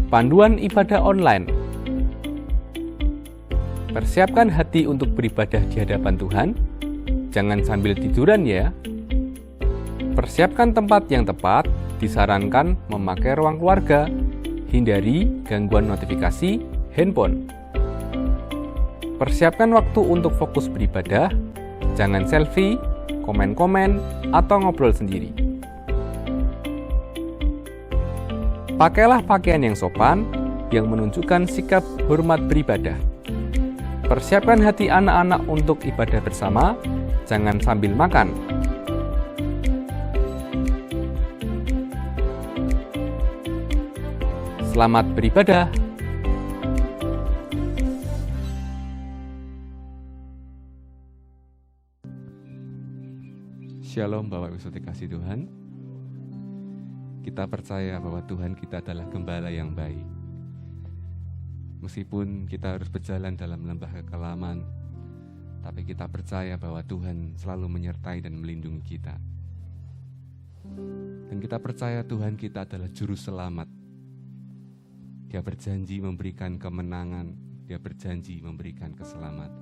Panduan ibadah online. Persiapkan hati untuk beribadah di hadapan Tuhan. Jangan sambil tiduran ya. Persiapkan tempat yang tepat. Disarankan memakai ruang keluarga. Hindari gangguan notifikasi handphone. Persiapkan waktu untuk fokus beribadah. Jangan selfie, komen-komen, atau ngobrol sendiri. Pakailah pakaian yang sopan, yang menunjukkan sikap hormat beribadah. Persiapkan hati anak-anak untuk ibadah bersama, jangan sambil makan. Selamat beribadah. Shalom Bapak Ibu saudara kasih Tuhan. Kita percaya bahwa Tuhan kita adalah gembala yang baik. Meskipun kita harus berjalan dalam lembah kekelaman, tapi kita percaya bahwa Tuhan selalu menyertai dan melindungi kita. Dan kita percaya Tuhan kita adalah juru selamat. Dia berjanji memberikan kemenangan, Dia berjanji memberikan keselamatan.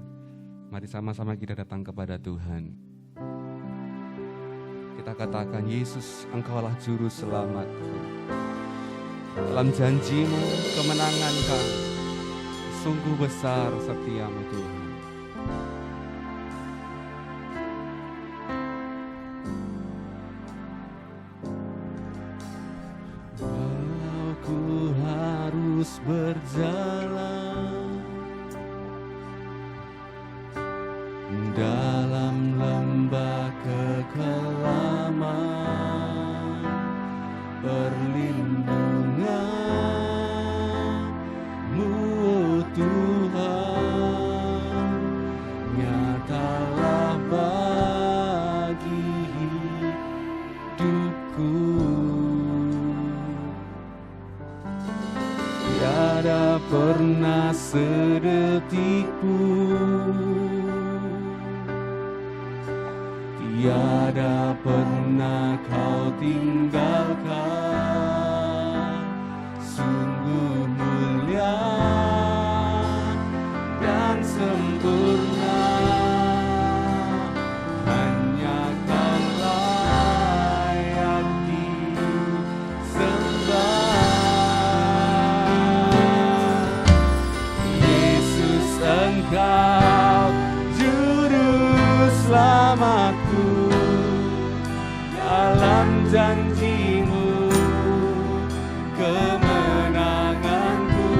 Mari sama-sama kita datang kepada Tuhan. Kita katakan, Yesus, Engkaulah juru selamatku. Dalam janji-Mu, kemenangan Kami, sungguh besar setiamu Tuhan. Walau ku harus berjalan dalam lembah kekelaman, perlindungan-Mu, oh Tuhan, nyatalah bagi hidupku. Tiada pernah sedetik pun, tiada pernah Kau tinggalkan. Sungguh mulia dan sempurna, hanya Kau layak disembah. Yesus, Engkau juru selamatku. Dalam janji-Mu, kemenanganku,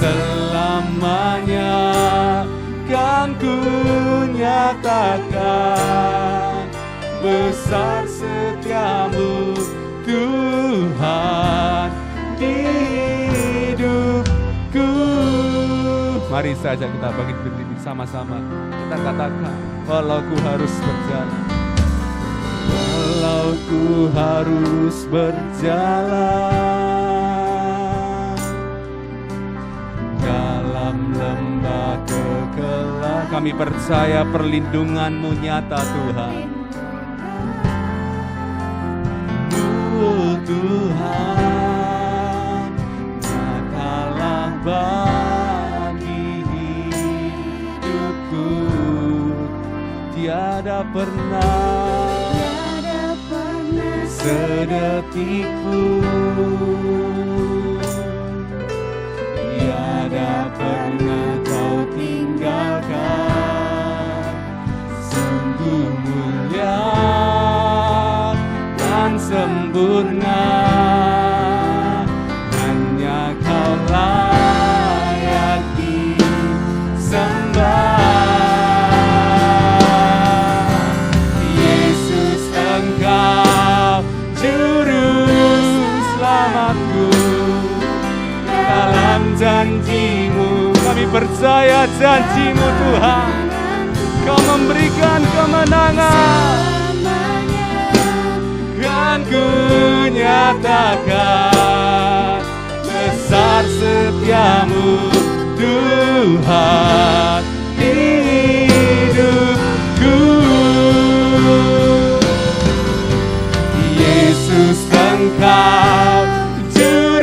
selamanya kan ku nyatakan besar setiamu Tuhan di hidupku. Mari saja kita bangkit berdiri sama-sama. Kita katakan, walau ku harus berjalan, walau ku harus berjalan dalam lembah kekelaman, kami percaya perlindungan-Mu nyata Tuhan. Oh Tuhan, nyatalah bagi hidupku. Tiada pernah sedetik pun, tiada pernah Kau tinggalkan. Sungguh mulia dan sempurna, hanya Kau layak disembah. Dalam janji-Mu, kami percaya janji-Mu Tuhan. Kau memberikan kemenangan, kan ku nyatakan besar setiamu Tuhan di hidupku. Yesus, Engkau juru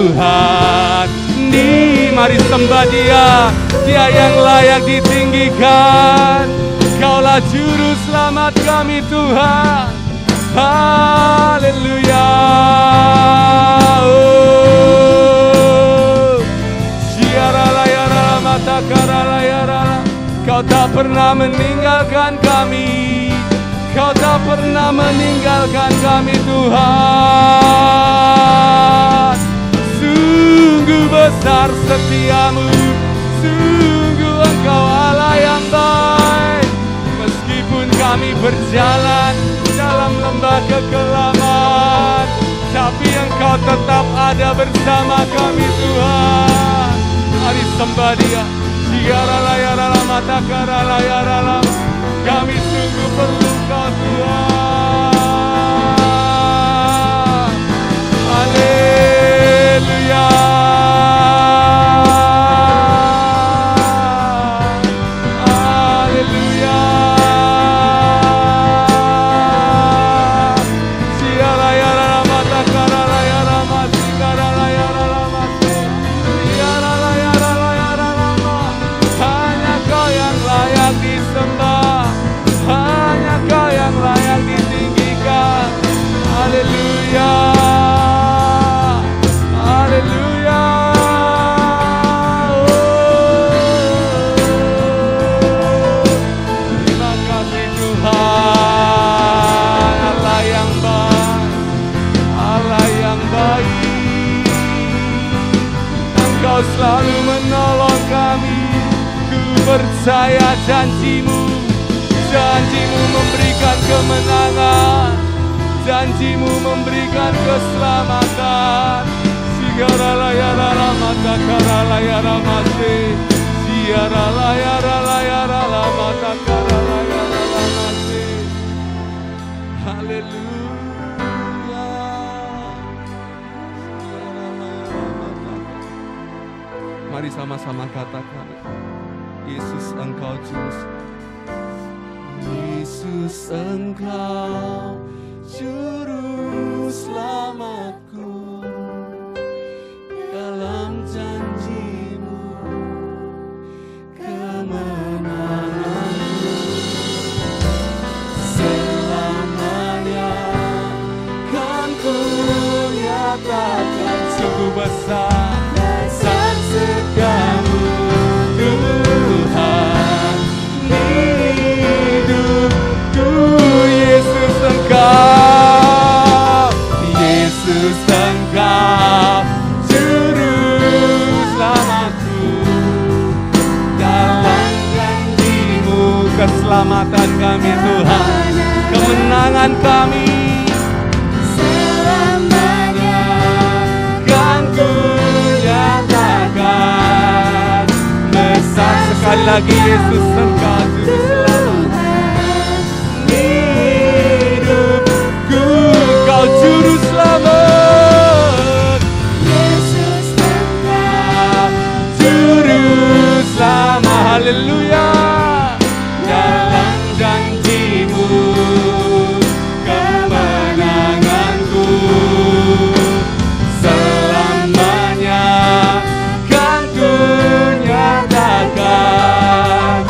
Tuhan. Mari sembah Dia, Dia yang layak ditinggikan. Kaulah juru selamat kami Tuhan. Haleluya. Kau tak pernah meninggalkan kami. Kau tak pernah meninggalkan kami Tuhan. Sungguh besar setiamu, sungguh Engkau Allah yang baik. Meskipun kami berjalan dalam lembah kekelaman, tapi Engkau tetap ada bersama kami Tuhan. Mari sembah Dia. Kami sungguh perlu Kau Tuhan. Haleluya. Haleluya. Hanya Kau yang layak disembah, hanya Kau yang layak ditinggikan. Haleluya. Haleluya. Terima kasih Tuhan, Allah yang baik, Allah yang baik. Engkau selalu menolong kami. Ku percaya janji-Mu, janji-Mu memberikan kemenangan, janji-Mu memberikan keselamatan. Sigaralayarala mata karalayara mase, siaralayarala mata karalayara mase. Haleluya. Mari sama-sama katakan, Yesus Engkau juru Yesus Engkau juru selamatku. Dalam janji-Mu kemenanganku selamanya kan ku nyatakan. Sungguh besar setiamu Tuhan di hidupku. Yesus Engkau, Yesus Engkau juru selamatku. Dalam janji-Mu keselamatan kami Tuhan, kemenangan kami selamanya kan ku nyatakan. Besar sekali lagi Yesus Engkau juru selamat di hidupku. Kau juru selamat, Yesus Engkau juru selamat. Haleluya. Dalam janji-Mu kemenanganku selamanya kan ku nyatakan.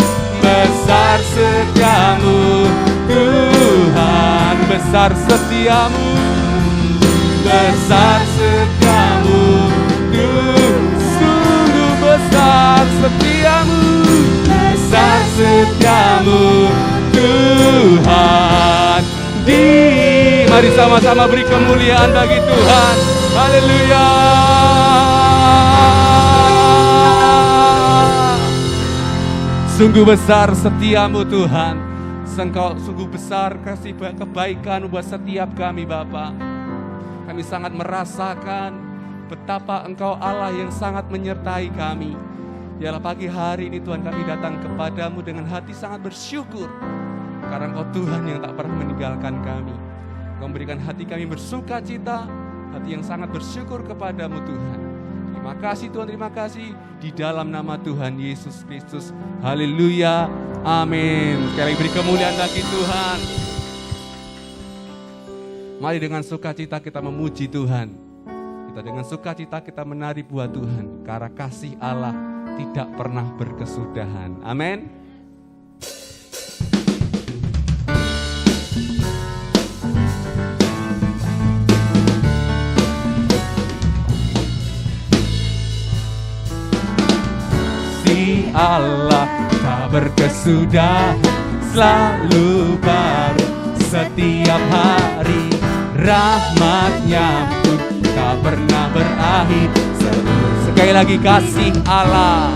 Besar setiamu Tuhan, besar setiamu, besar setiamu Tuhan. Sungguh besar setiamu, besar setiamu Tuhan. Mari sama-sama beri kemuliaan bagi Tuhan. Haleluya. Sungguh besar setiamu Tuhan. Engkau sungguh besar kasih kebaikan buat setiap kami Bapa. Kami sangat merasakan betapa Engkau Allah yang sangat menyertai kami. Biarlah pagi hari ini Tuhan kami datang kepadamu dengan hati sangat bersyukur. Karena Engkau Tuhan yang tak pernah meninggalkan kami. Engkau memberikan hati kami bersuka cita, hati yang sangat bersyukur kepadamu Tuhan. Terima kasih Tuhan, terima kasih. Di dalam nama Tuhan Yesus Kristus. Haleluya. Amin. Sekali lagi beri kemuliaan bagi Tuhan. Mari dengan sukacita kita memuji Tuhan. Di sukacita. Dengan sukacita kita menari buat Tuhan, karena kasih Allah tidak pernah berkesudahan. Amin. Kasih Allah tak berkesudahan, selalu baru setiap hari. Rahmat-Nya pun tak pernah berakhir. Sekali lagi, kasih Allah.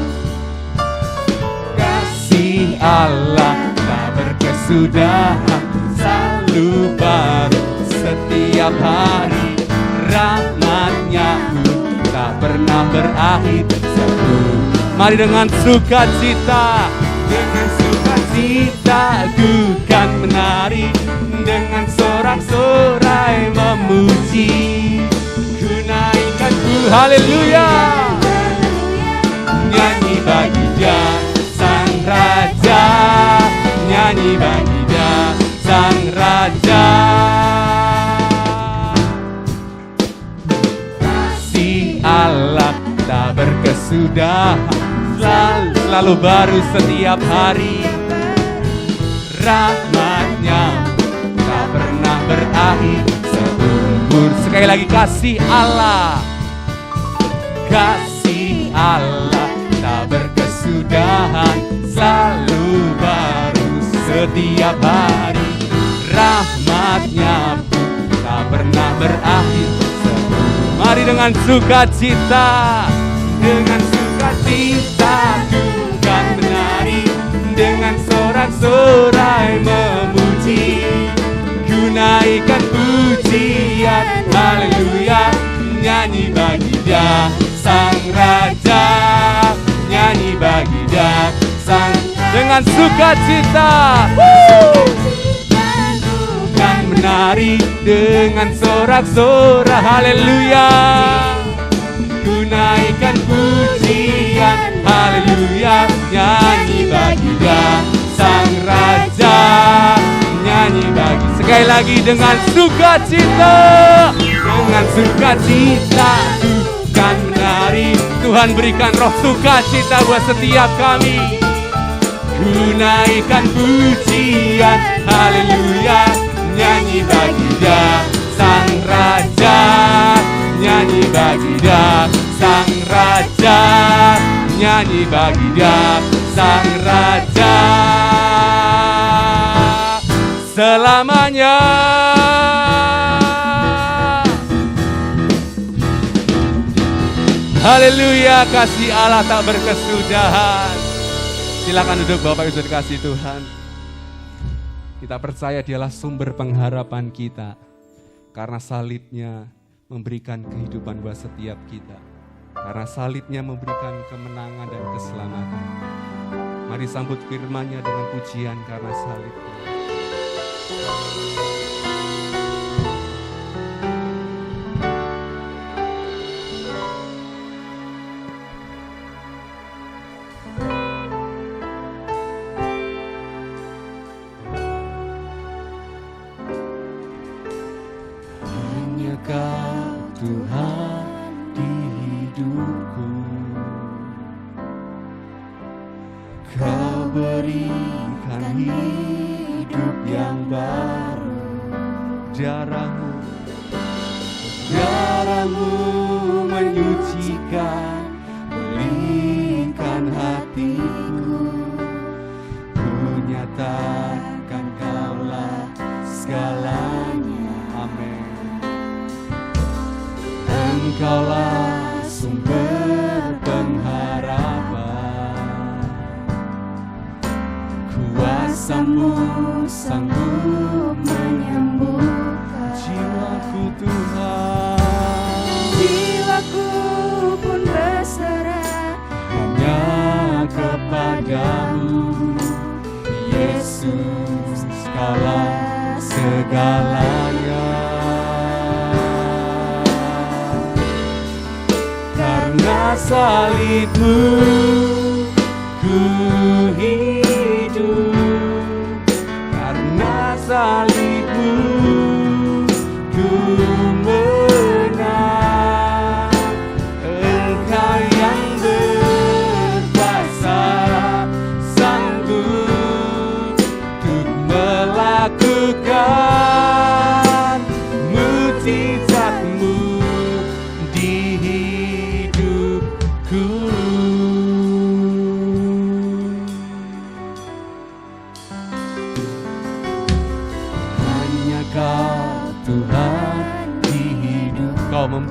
Kasih Allah tak berkesudahan, selalu baru setiap hari. Rahmat-Nya pun tak pernah berakhir. Mari dengan sukacita, dengan sukacita ku kan menari, dengan sorak-sorai memuji, ku naikkan haleluya, nyanyi bagi Dia Sang Raja, nyanyi bagi Dia Sang Raja. Kasih Allah tak berkesudahan, selalu baru setiap hari. Rahmat-Nya tak pernah berakhir seumur. Sekali lagi, kasih Allah. Kasih Allah tak berkesudahan, selalu baru setiap hari. Rahmat-Nya pun tak pernah berakhir seumur. Mari dengan sukacita, dengan sukacita ku kan menari, dengan sorak-sorai memuji, ku naikkan pujian, haleluya, nyanyi bagi Dia Sang Raja, nyanyi bagi Dia Sang. Dengan sukacita kan menari, dengan sorak-sorai, haleluya, ku naikkan pujian, haleluya, nyanyi bagi Dia Sang Raja, nyanyi bagi. Sekali lagi, dengan sukacita, dengan sukacita ku kan menari. Tuhan berikan roh sukacita buat setiap kami. Ku naikkan pujian, haleluya, nyanyi bagi Dia Sang Raja, nyanyi bagi Dia Sang Raja, nyanyi bagi Dia Sang Raja selamanya. Haleluya, kasih Allah tak berkesudahan. Silakan duduk Bapak Ibu dikasih Tuhan. Kita percaya Dialah sumber pengharapan kita, karena salib-Nya memberikan kehidupan buat setiap kita. Karena salib-Nya memberikan kemenangan dan keselamatan. Mari sambut firman-Nya dengan pujian karena salib-Nya. Hanya Kau Tuhan di hidupku, Kau berikan hidup yang baru. Darah-Mu menyucikan, belikan hatiku. Ku nyatakan Kaulah segalanya. Amin. Engkaulah sumber pengharapan, kuasa-Mu sanggup menyembuhkan jiwaku Tuhan. Jiwaku pun berserah hanya kepada-Mu, Yesus, Kaulah segalanya. Karena salib-Mu ku hidup, karena salib-Mu ku menang.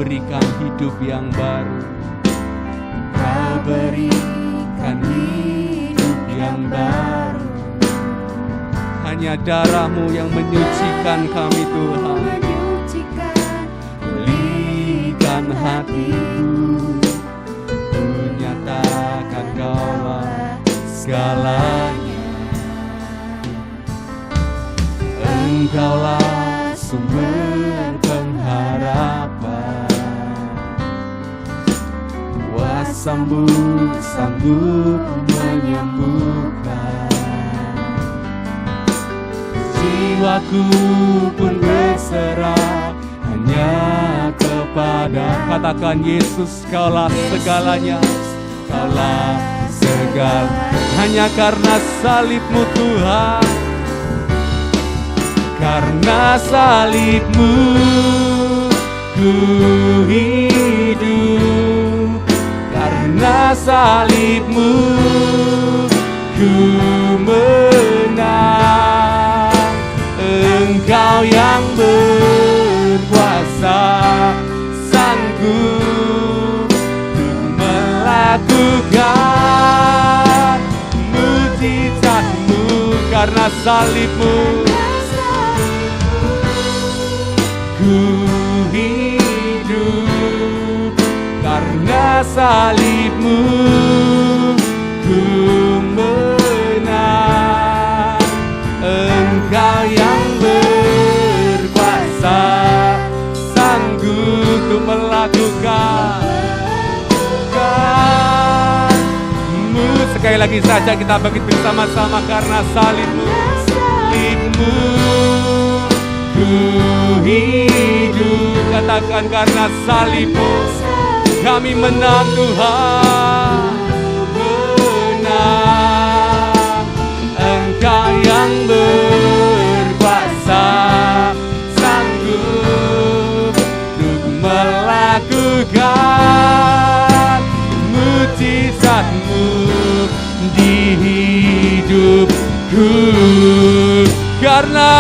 berikan hidup yang baru. Kau berikan hidup yang baru. Hanya darah-Mu yang menyucikan kami Tuhan. Pulihkan hatiku, ku nyatakan Kaulah segalanya. Engkaulah sumber pengharapan, kuasa-Mu sanggup menyembuhkan. Jiwaku pun berserah hanya kepada, katakan Yesus, Kaulah segalanya, Kaulah segala. Hanya karena salib-Mu Tuhan, karena salib-Mu ku hidup, karena salib-Mu ku menang. Engkau yang berkuasa, sanggup untuk melakukan mujizat-Mu. Karena salib-Mu ku hidup, karena salib-Mu ku menang. Engkau yang berkuasa, sanggup untuk melakukan. Sekali lagi saja kita bangkit bersama-sama. Karena salib-Mu, salib-Mu ku hidup. Katakan karena salib-Mu kami menang Tuhan, menang. Engkau yang berkuasa, sanggup untuk melakukan mujizat-Mu di hidupku. Karena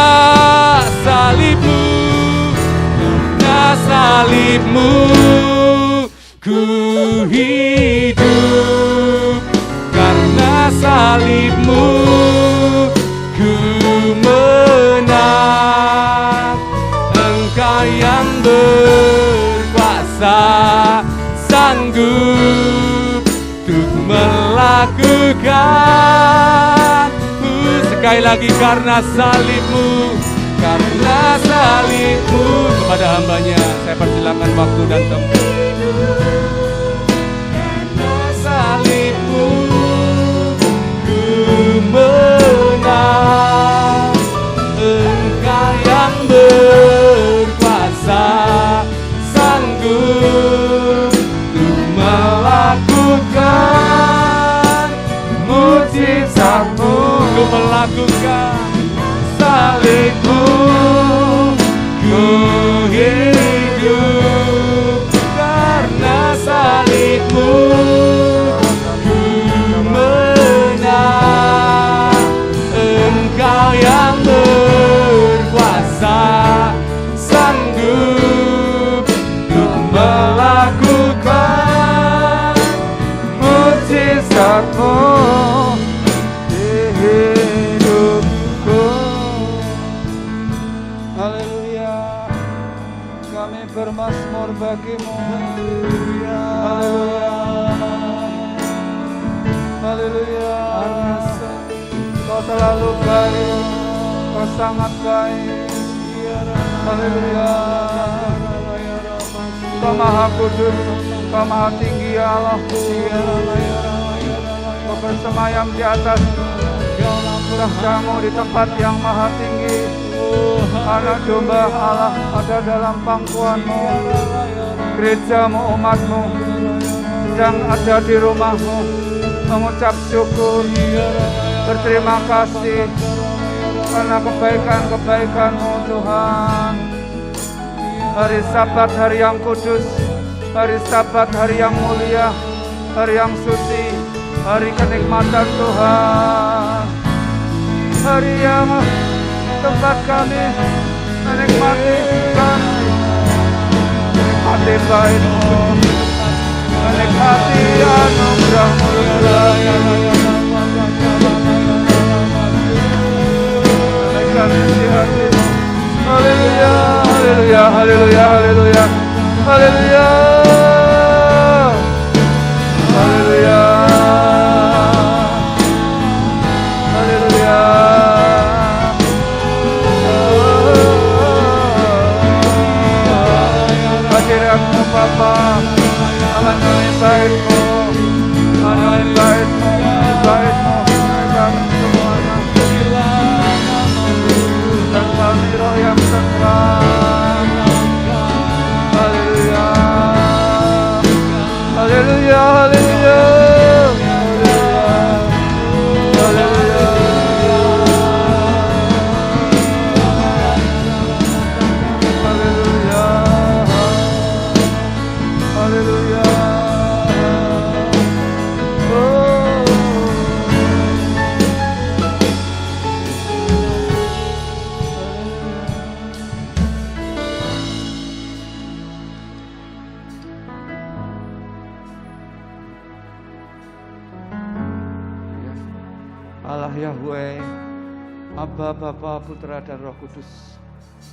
salib-Mu, karena salib-Mu ku hidup, karena salib-Mu ku menang. Engkau yang berkuasa, sanggup untuk melakukan. Sekali lagi karena salib-Mu, karena salib-Mu. Kepada hambanya saya persilakan waktu dan tempat. Karena salib-Mu ku menang. Engkau yang berkuasa, sanggup untuk melakukan mujizat-Mu. Untuk melakukan salib-Mu ku hidup, karena salib-Mu ku menang. Engkau yang berkuasa, sanggup untuk melakukan mujizat-Mu. Bermazmur bagi-Mu. Haleluya, haleluya. Kau terlalu baik, Kau sangat baik. Haleluya. Kau maha kudus, Kau maha tinggi ya Allahku. Kau bersemayam di atas tahta-Mu di tempat yang maha tinggi. Anak domba Allah ada dalam pangkuan-Mu. Gereja-Mu, umat-Mu sedang ada di rumah-Mu, mengucap syukur, berterima kasih karena kebaikan-kebaikan-Mu Tuhan. Hari Sabat, hari yang kudus, hari Sabat, hari yang mulia, hari yang suci, hari kenikmatan Tuhan, hari yang tempat kami menikmati menikmati baik-Mu, menikmati anugerah-Mu Tuhan. Menaikkan isi hati-Mu. Haleluya, haleluya, haleluya, haleluya, haleluya, haleluya, haleluya. Hadirat-Mu Bapa, Allah yang baik-Mu, Allah yang baik-Mu, baik-Mu, kami semuanya. Dan kami roh yang tenang. Haleluya, haleluya, haleluya, haleluya, haleluya, haleluya. Allah Yahweh, Abba, Bapa, Putra, dan Roh Kudus,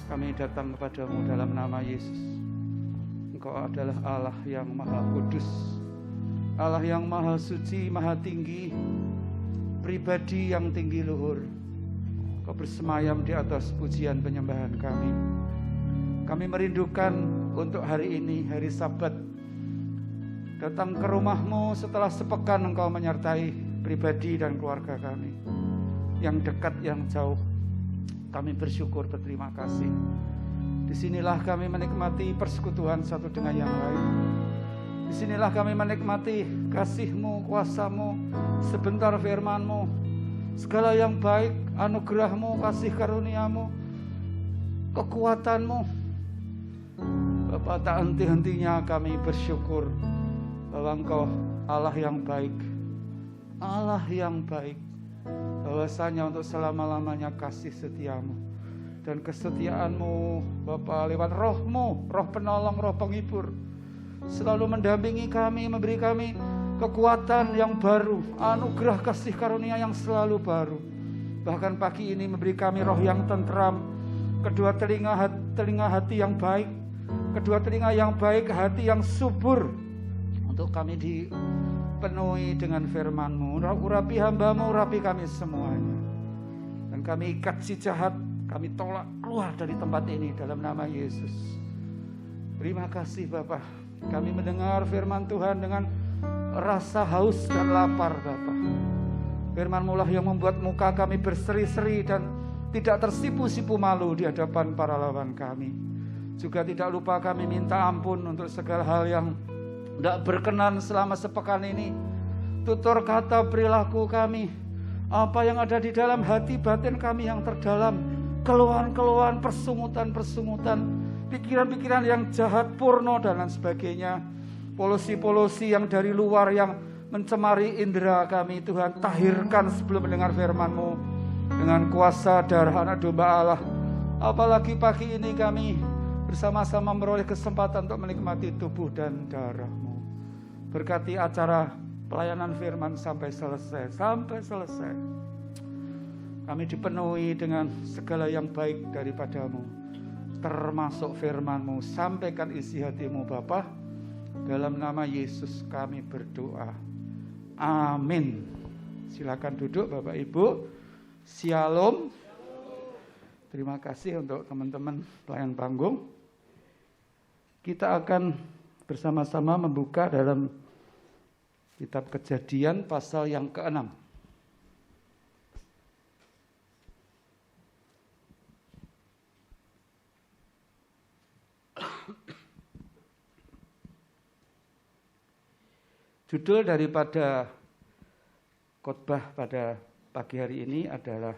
kami datang kepadamu dalam nama Yesus. Engkau adalah Allah yang Maha Kudus, Allah yang Maha Suci, Maha Tinggi, pribadi yang tinggi luhur. Kau bersemayam di atas pujian penyembahan kami. Kami merindukan untuk hari ini, hari Sabat, datang ke rumah-Mu setelah sepekan Engkau menyertai pribadi dan keluarga kami, yang dekat, yang jauh. Kami bersyukur, berterima kasih. Disinilah kami menikmati persekutuan satu dengan yang lain. Disinilah kami menikmati kasih-Mu, kuasa-Mu, sebentar firman-Mu, segala yang baik, anugerah-Mu, kasih karunia-Mu, kekuatan-Mu. Bapa, tak henti-hentinya kami bersyukur bahwa Engkau Allah yang baik, Allah yang baik, bahwasanya untuk selama-lamanya kasih setia-Mu dan kesetiaan-Mu Bapa lewat Roh-Mu, Roh penolong, Roh penghibur, selalu mendampingi kami, memberi kami kekuatan yang baru, anugerah kasih karunia yang selalu baru. Bahkan pagi ini memberi kami roh yang tentram, kedua telinga hati yang baik, kedua telinga yang baik, hati yang subur, untuk kami dipenuhi dengan firman-Mu. Urapi hamba-Mu, urapi kami semuanya. Dan kami ikat si jahat, kami tolak keluar dari tempat ini dalam nama Yesus. Terima kasih Bapa. Kami mendengar firman Tuhan dengan rasa haus dan lapar Bapa. Firman-Mu lah yang membuat muka kami berseri-seri dan tidak tersipu-sipu malu di hadapan para lawan kami. Juga tidak lupa kami minta ampun untuk segala hal yang tidak berkenan selama sepekan ini. Tutur kata, perilaku kami, apa yang ada di dalam hati batin kami yang terdalam, keluhan-keluhan, persungutan-persungutan, pikiran-pikiran yang jahat, porno dan lain sebagainya, polusi-polusi yang dari luar yang mencemari indera kami, Tuhan tahirkan sebelum mendengar firman-Mu dengan kuasa darah anak domba Allah. Apalagi pagi ini kami bersama-sama meroleh kesempatan untuk menikmati tubuh dan darah-Mu. Berkati acara pelayanan firman sampai selesai. Kami dipenuhi dengan segala yang baik daripada-Mu, termasuk firman-Mu. Sampaikan isi hati-Mu Bapa. Dalam nama Yesus kami berdoa. Amin. Silakan duduk Bapak Ibu. Shalom. Terima kasih untuk teman-teman pelayan panggung. Kita akan bersama-sama membuka dalam kitab Kejadian pasal yang ke-6. Judul daripada khotbah pada pagi hari ini adalah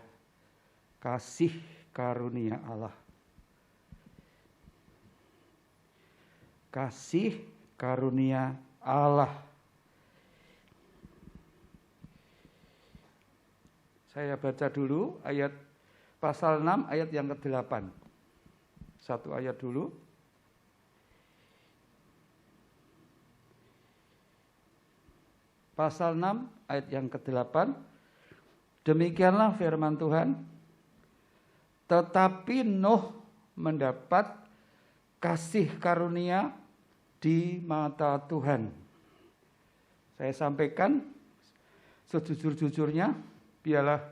Kasih Karunia Allah. Kasih karunia Allah. Saya baca dulu ayat pasal 6 ayat yang ke-8. Satu ayat dulu. pasal 6 ayat yang ke-8. Demikianlah firman Tuhan. Tetapi Nuh mendapat kasih karunia di mata Tuhan. Saya sampaikan sejujur-jujurnya, biarlah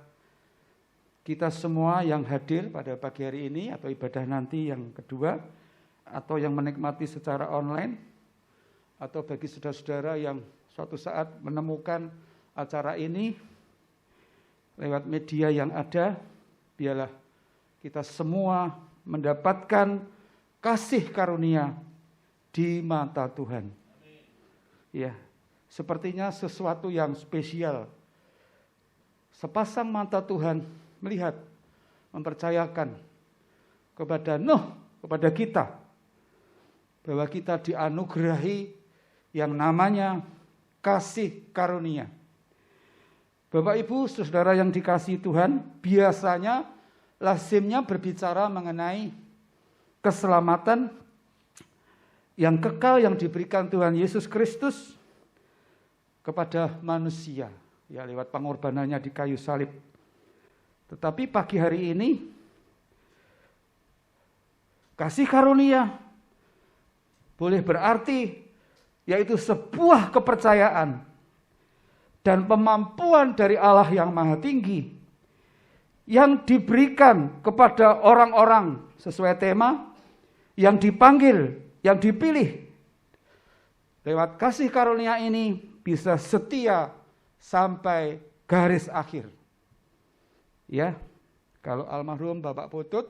kita semua yang hadir pada pagi hari ini atau ibadah nanti yang kedua, atau yang menikmati secara online, atau bagi saudara-saudara yang suatu saat menemukan acara ini lewat media yang ada, biarlah kita semua mendapatkan kasih karunia di mata Tuhan. Ya, sepertinya sesuatu yang spesial. Sepasang mata Tuhan melihat, mempercayakan kepada Nuh, kepada kita, bahwa kita dianugerahi yang namanya kasih karunia. Bapak Ibu, saudara yang dikasihi Tuhan, biasanya lazimnya berbicara mengenai keselamatan yang kekal yang diberikan Tuhan Yesus Kristus kepada manusia, ya lewat pengorbanannya di kayu salib. Tetapi pagi hari ini kasih karunia boleh berarti yaitu sebuah kepercayaan dan kemampuan dari Allah yang Maha Tinggi yang diberikan kepada orang-orang sesuai tema, yang dipanggil, yang dipilih. Lewat kasih karunia ini bisa setia sampai garis akhir. Ya, kalau almarhum Bapak Putut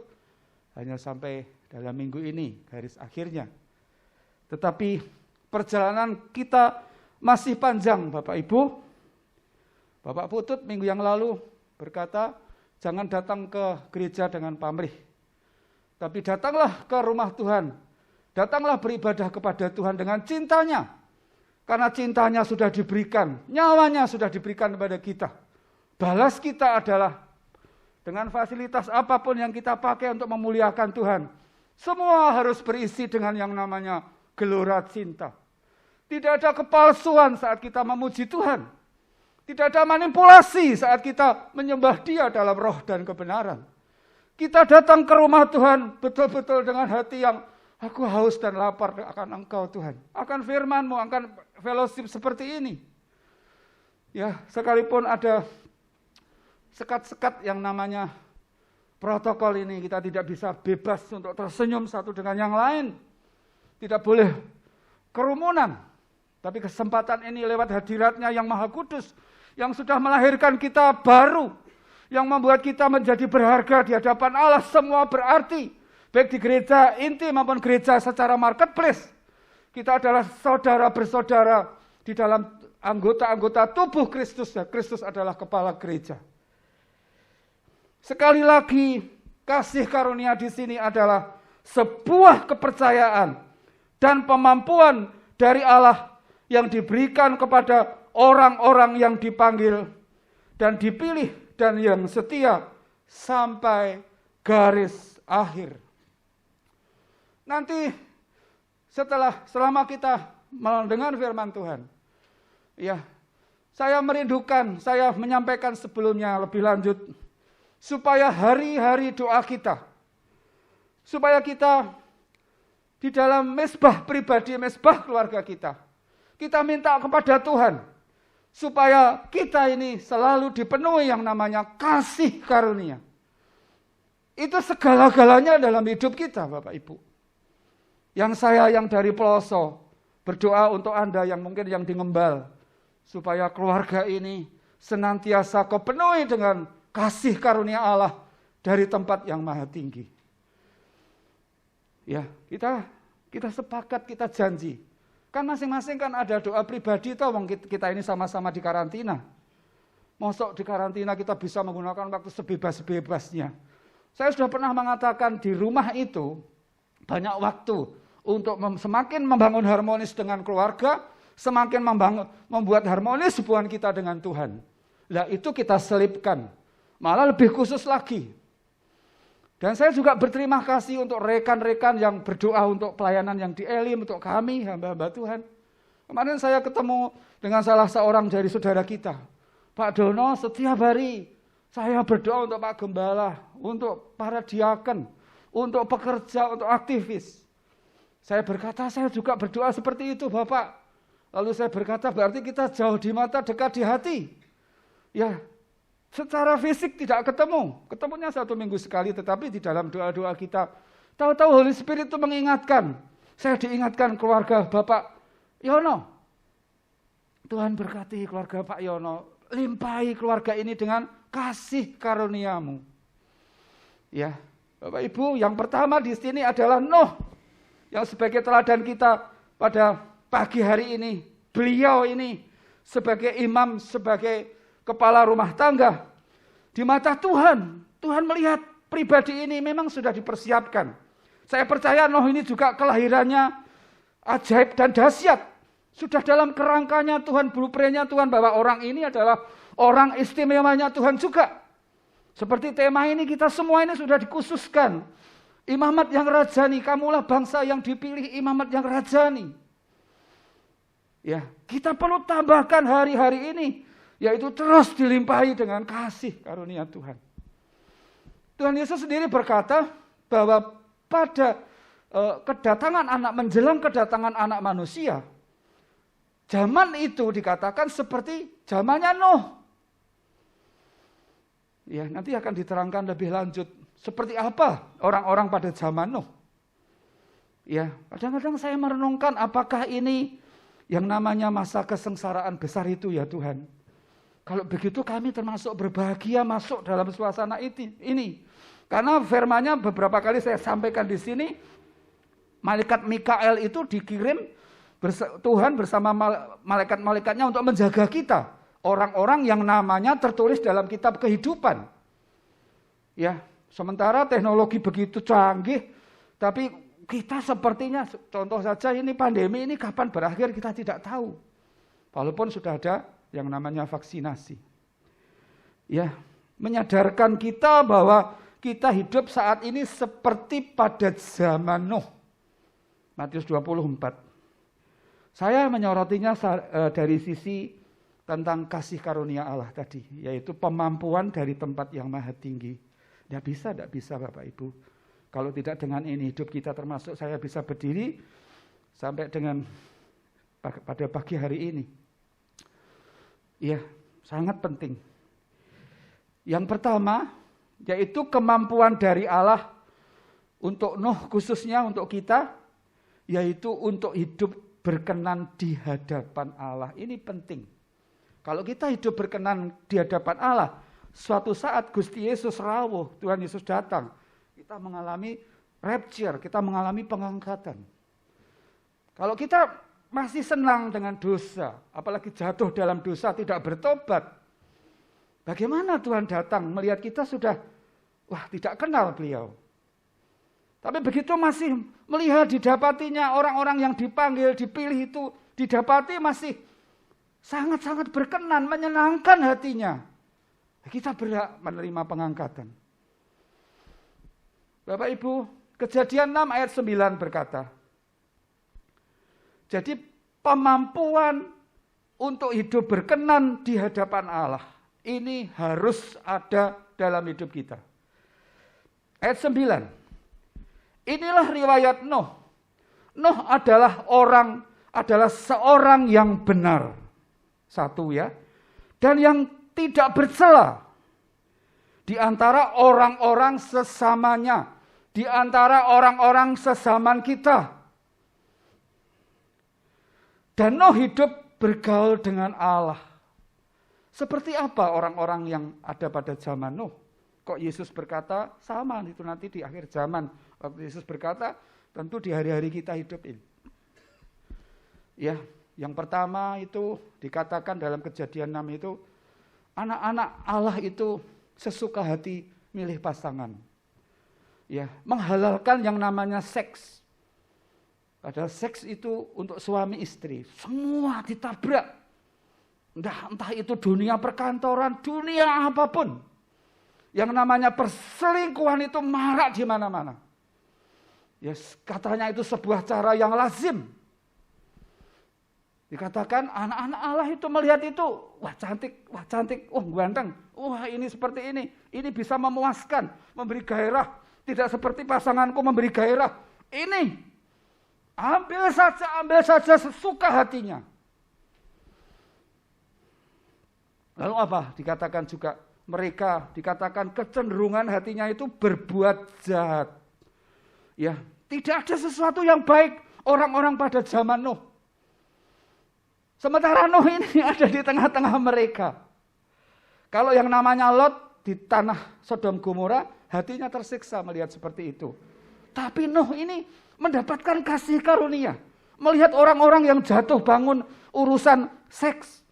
hanya sampai dalam minggu ini garis akhirnya. Tetapi perjalanan kita masih panjang, Bapak Ibu. Bapak Putut minggu yang lalu berkata, jangan datang ke gereja dengan pamrih, tapi datanglah ke rumah Tuhan. Datanglah beribadah kepada Tuhan dengan cintanya. Karena cintanya sudah diberikan, nyawanya sudah diberikan kepada kita. Balas kita adalah dengan fasilitas apapun yang kita pakai untuk memuliakan Tuhan. Semua harus berisi dengan yang namanya gelora cinta. Tidak ada kepalsuan saat kita memuji Tuhan. Tidak ada manipulasi saat kita menyembah Dia dalam roh dan kebenaran. Kita datang ke rumah Tuhan betul-betul dengan hati yang aku haus dan lapar akan Engkau Tuhan. Akan firman-Mu, akan fellowship seperti ini. Ya, sekalipun ada sekat-sekat yang namanya protokol ini, kita tidak bisa bebas untuk tersenyum satu dengan yang lain. Tidak boleh kerumunan. Tapi kesempatan ini lewat hadiratnya yang Maha Kudus, yang sudah melahirkan kita baru, yang membuat kita menjadi berharga di hadapan Allah, semua berarti. Baik di gereja inti maupun gereja secara marketplace. Kita adalah saudara bersaudara di dalam anggota-anggota tubuh Kristus. Kristus adalah kepala gereja. Sekali lagi, kasih karunia di sini adalah sebuah kepercayaan dan kemampuan dari Allah yang diberikan kepada orang-orang yang dipanggil dan dipilih dan yang setia sampai garis akhir. Nanti selama kita mendengar firman Tuhan, ya, saya merindukan, saya menyampaikan sebelumnya lebih lanjut, supaya hari-hari doa kita, supaya kita di dalam mezbah pribadi, mezbah keluarga kita minta kepada Tuhan, supaya kita ini selalu dipenuhi yang namanya kasih karunia. Itu segala-galanya dalam hidup kita, Bapak Ibu. Yang saya yang dari pelosok, berdoa untuk Anda yang mungkin yang di Ngembal, supaya keluarga ini senantiasa kepenuhi dengan kasih karunia Allah dari tempat yang Maha Tinggi. Ya, kita sepakat, kita janji. Kan masing-masing kan ada doa pribadi toh, kita ini sama-sama di karantina. Mosok di karantina kita bisa menggunakan waktu sebebas-bebasnya. Saya sudah pernah mengatakan di rumah itu banyak waktu untuk semakin membangun harmonis dengan keluarga, semakin membuat harmonis hubungan kita dengan Tuhan. Lah itu kita selipkan, malah lebih khusus lagi. Dan saya juga berterima kasih untuk rekan-rekan yang berdoa untuk pelayanan yang di Elim, untuk kami, hamba-hamba Tuhan. Kemarin saya ketemu dengan salah seorang dari saudara kita. Pak Dono, setiap hari saya berdoa untuk Pak Gembala, untuk para diaken, untuk pekerja, untuk aktivis. Saya berkata, saya juga berdoa seperti itu Bapak. Lalu saya berkata, berarti kita jauh di mata, dekat di hati. Ya, secara fisik tidak ketemu. Ketemunya 1 minggu sekali, tetapi di dalam doa-doa kita, tahu-tahu Holy Spirit itu mengingatkan. Saya diingatkan keluarga Bapak Yono. Tuhan berkati keluarga Pak Yono. Limpahi keluarga ini dengan kasih karuniamu. Ya, Bapak Ibu, yang pertama di sini adalah Nuh. Yang sebagai teladan kita pada pagi hari ini. Beliau ini sebagai imam, sebagai kepala rumah tangga. Di mata Tuhan, Tuhan melihat pribadi ini memang sudah dipersiapkan. Saya percaya Nuh ini juga kelahirannya ajaib dan dahsyat. Sudah dalam kerangkanya Tuhan, blueprint-nya Tuhan, bahwa orang ini adalah orang istimewanya Tuhan juga. Seperti tema ini, kita semua ini sudah dikhususkan. Imamat yang rajani, kamulah bangsa yang dipilih imamat yang rajani. Ya, kita perlu tambahkan hari-hari ini, yaitu terus dilimpahi dengan kasih karunia Tuhan. Tuhan Yesus sendiri berkata bahwa pada kedatangan anak, menjelang kedatangan anak manusia, zaman itu dikatakan seperti zamannya Nuh. Ya, nanti akan diterangkan lebih lanjut seperti apa orang-orang pada zaman Nuh. Ya, kadang-kadang saya merenungkan apakah ini yang namanya masa kesengsaraan besar itu ya Tuhan. Kalau begitu kami termasuk berbahagia masuk dalam suasana ini. Karena firman-Nya beberapa kali saya sampaikan di sini, malaikat Mikael itu dikirim Tuhan bersama malaikat-malaikatnya untuk menjaga kita. Orang-orang yang namanya tertulis dalam kitab kehidupan. Ya, sementara teknologi begitu canggih, tapi kita sepertinya, contoh saja ini pandemi ini kapan berakhir kita tidak tahu. Walaupun sudah ada yang namanya vaksinasi. Ya, menyadarkan kita bahwa kita hidup saat ini seperti pada zaman Nuh. Matius 24. Saya menyorotinya dari sisi tentang kasih karunia Allah tadi, yaitu pemampuan dari tempat yang maha tinggi. Tidak bisa Bapak Ibu. Kalau tidak dengan ini hidup kita, termasuk saya bisa berdiri sampai dengan pada pagi hari ini. Ya, sangat penting. Yang pertama, yaitu kemampuan dari Allah untuk Nuh khususnya untuk kita, yaitu untuk hidup berkenan di hadapan Allah. Ini penting. Kalau kita hidup berkenan di hadapan Allah, suatu saat Gusti Yesus rawuh, Tuhan Yesus datang, kita mengalami rapture, kita mengalami pengangkatan. Kalau kita masih senang dengan dosa, apalagi jatuh dalam dosa, tidak bertobat, bagaimana Tuhan datang melihat kita sudah, tidak kenal beliau. Tapi begitu masih melihat didapatinya orang-orang yang dipanggil, dipilih itu, didapati masih sangat-sangat berkenan, menyenangkan hatinya. Kita berhak menerima pengangkatan. Bapak Ibu, Kejadian 6 ayat 9 berkata, jadi pemampuan untuk hidup berkenan di hadapan Allah, ini harus ada dalam hidup kita. Ayat 9, inilah riwayat Nuh. Nuh adalah seorang yang benar. Satu ya, dan yang tidak bercela di antara orang-orang sesamanya, di antara orang-orang sesaman kita. Dan Nuh hidup bergaul dengan Allah. Seperti apa orang-orang yang ada pada zaman Nuh? Kok Yesus berkata sama itu nanti di akhir zaman. Waktu Yesus berkata tentu di hari-hari kita hidup ini. Ya. Yang pertama itu dikatakan dalam Kejadian 6 itu, anak-anak Allah itu sesuka hati milih pasangan. Ya, menghalalkan yang namanya seks. Padahal seks itu untuk suami istri, semua ditabrak. Entah itu dunia perkantoran, dunia apapun. Yang namanya perselingkuhan itu marak di mana-mana. Ya, katanya itu sebuah cara yang lazim. Dikatakan anak-anak Allah itu melihat itu, wah cantik, wah ganteng, wah ini seperti ini bisa memuaskan, memberi gairah, tidak seperti pasanganku memberi gairah. Ini, ambil saja sesuka hatinya. Lalu apa? Dikatakan juga mereka, dikatakan kecenderungan hatinya itu berbuat jahat. Ya, tidak ada sesuatu yang baik orang-orang pada zaman Nuh. Sementara Nuh ini ada di tengah-tengah mereka. Kalau yang namanya Lot di tanah Sodom Gomora, hatinya tersiksa melihat seperti itu. Tapi Nuh ini mendapatkan kasih karunia. Melihat orang-orang yang jatuh bangun urusan seks.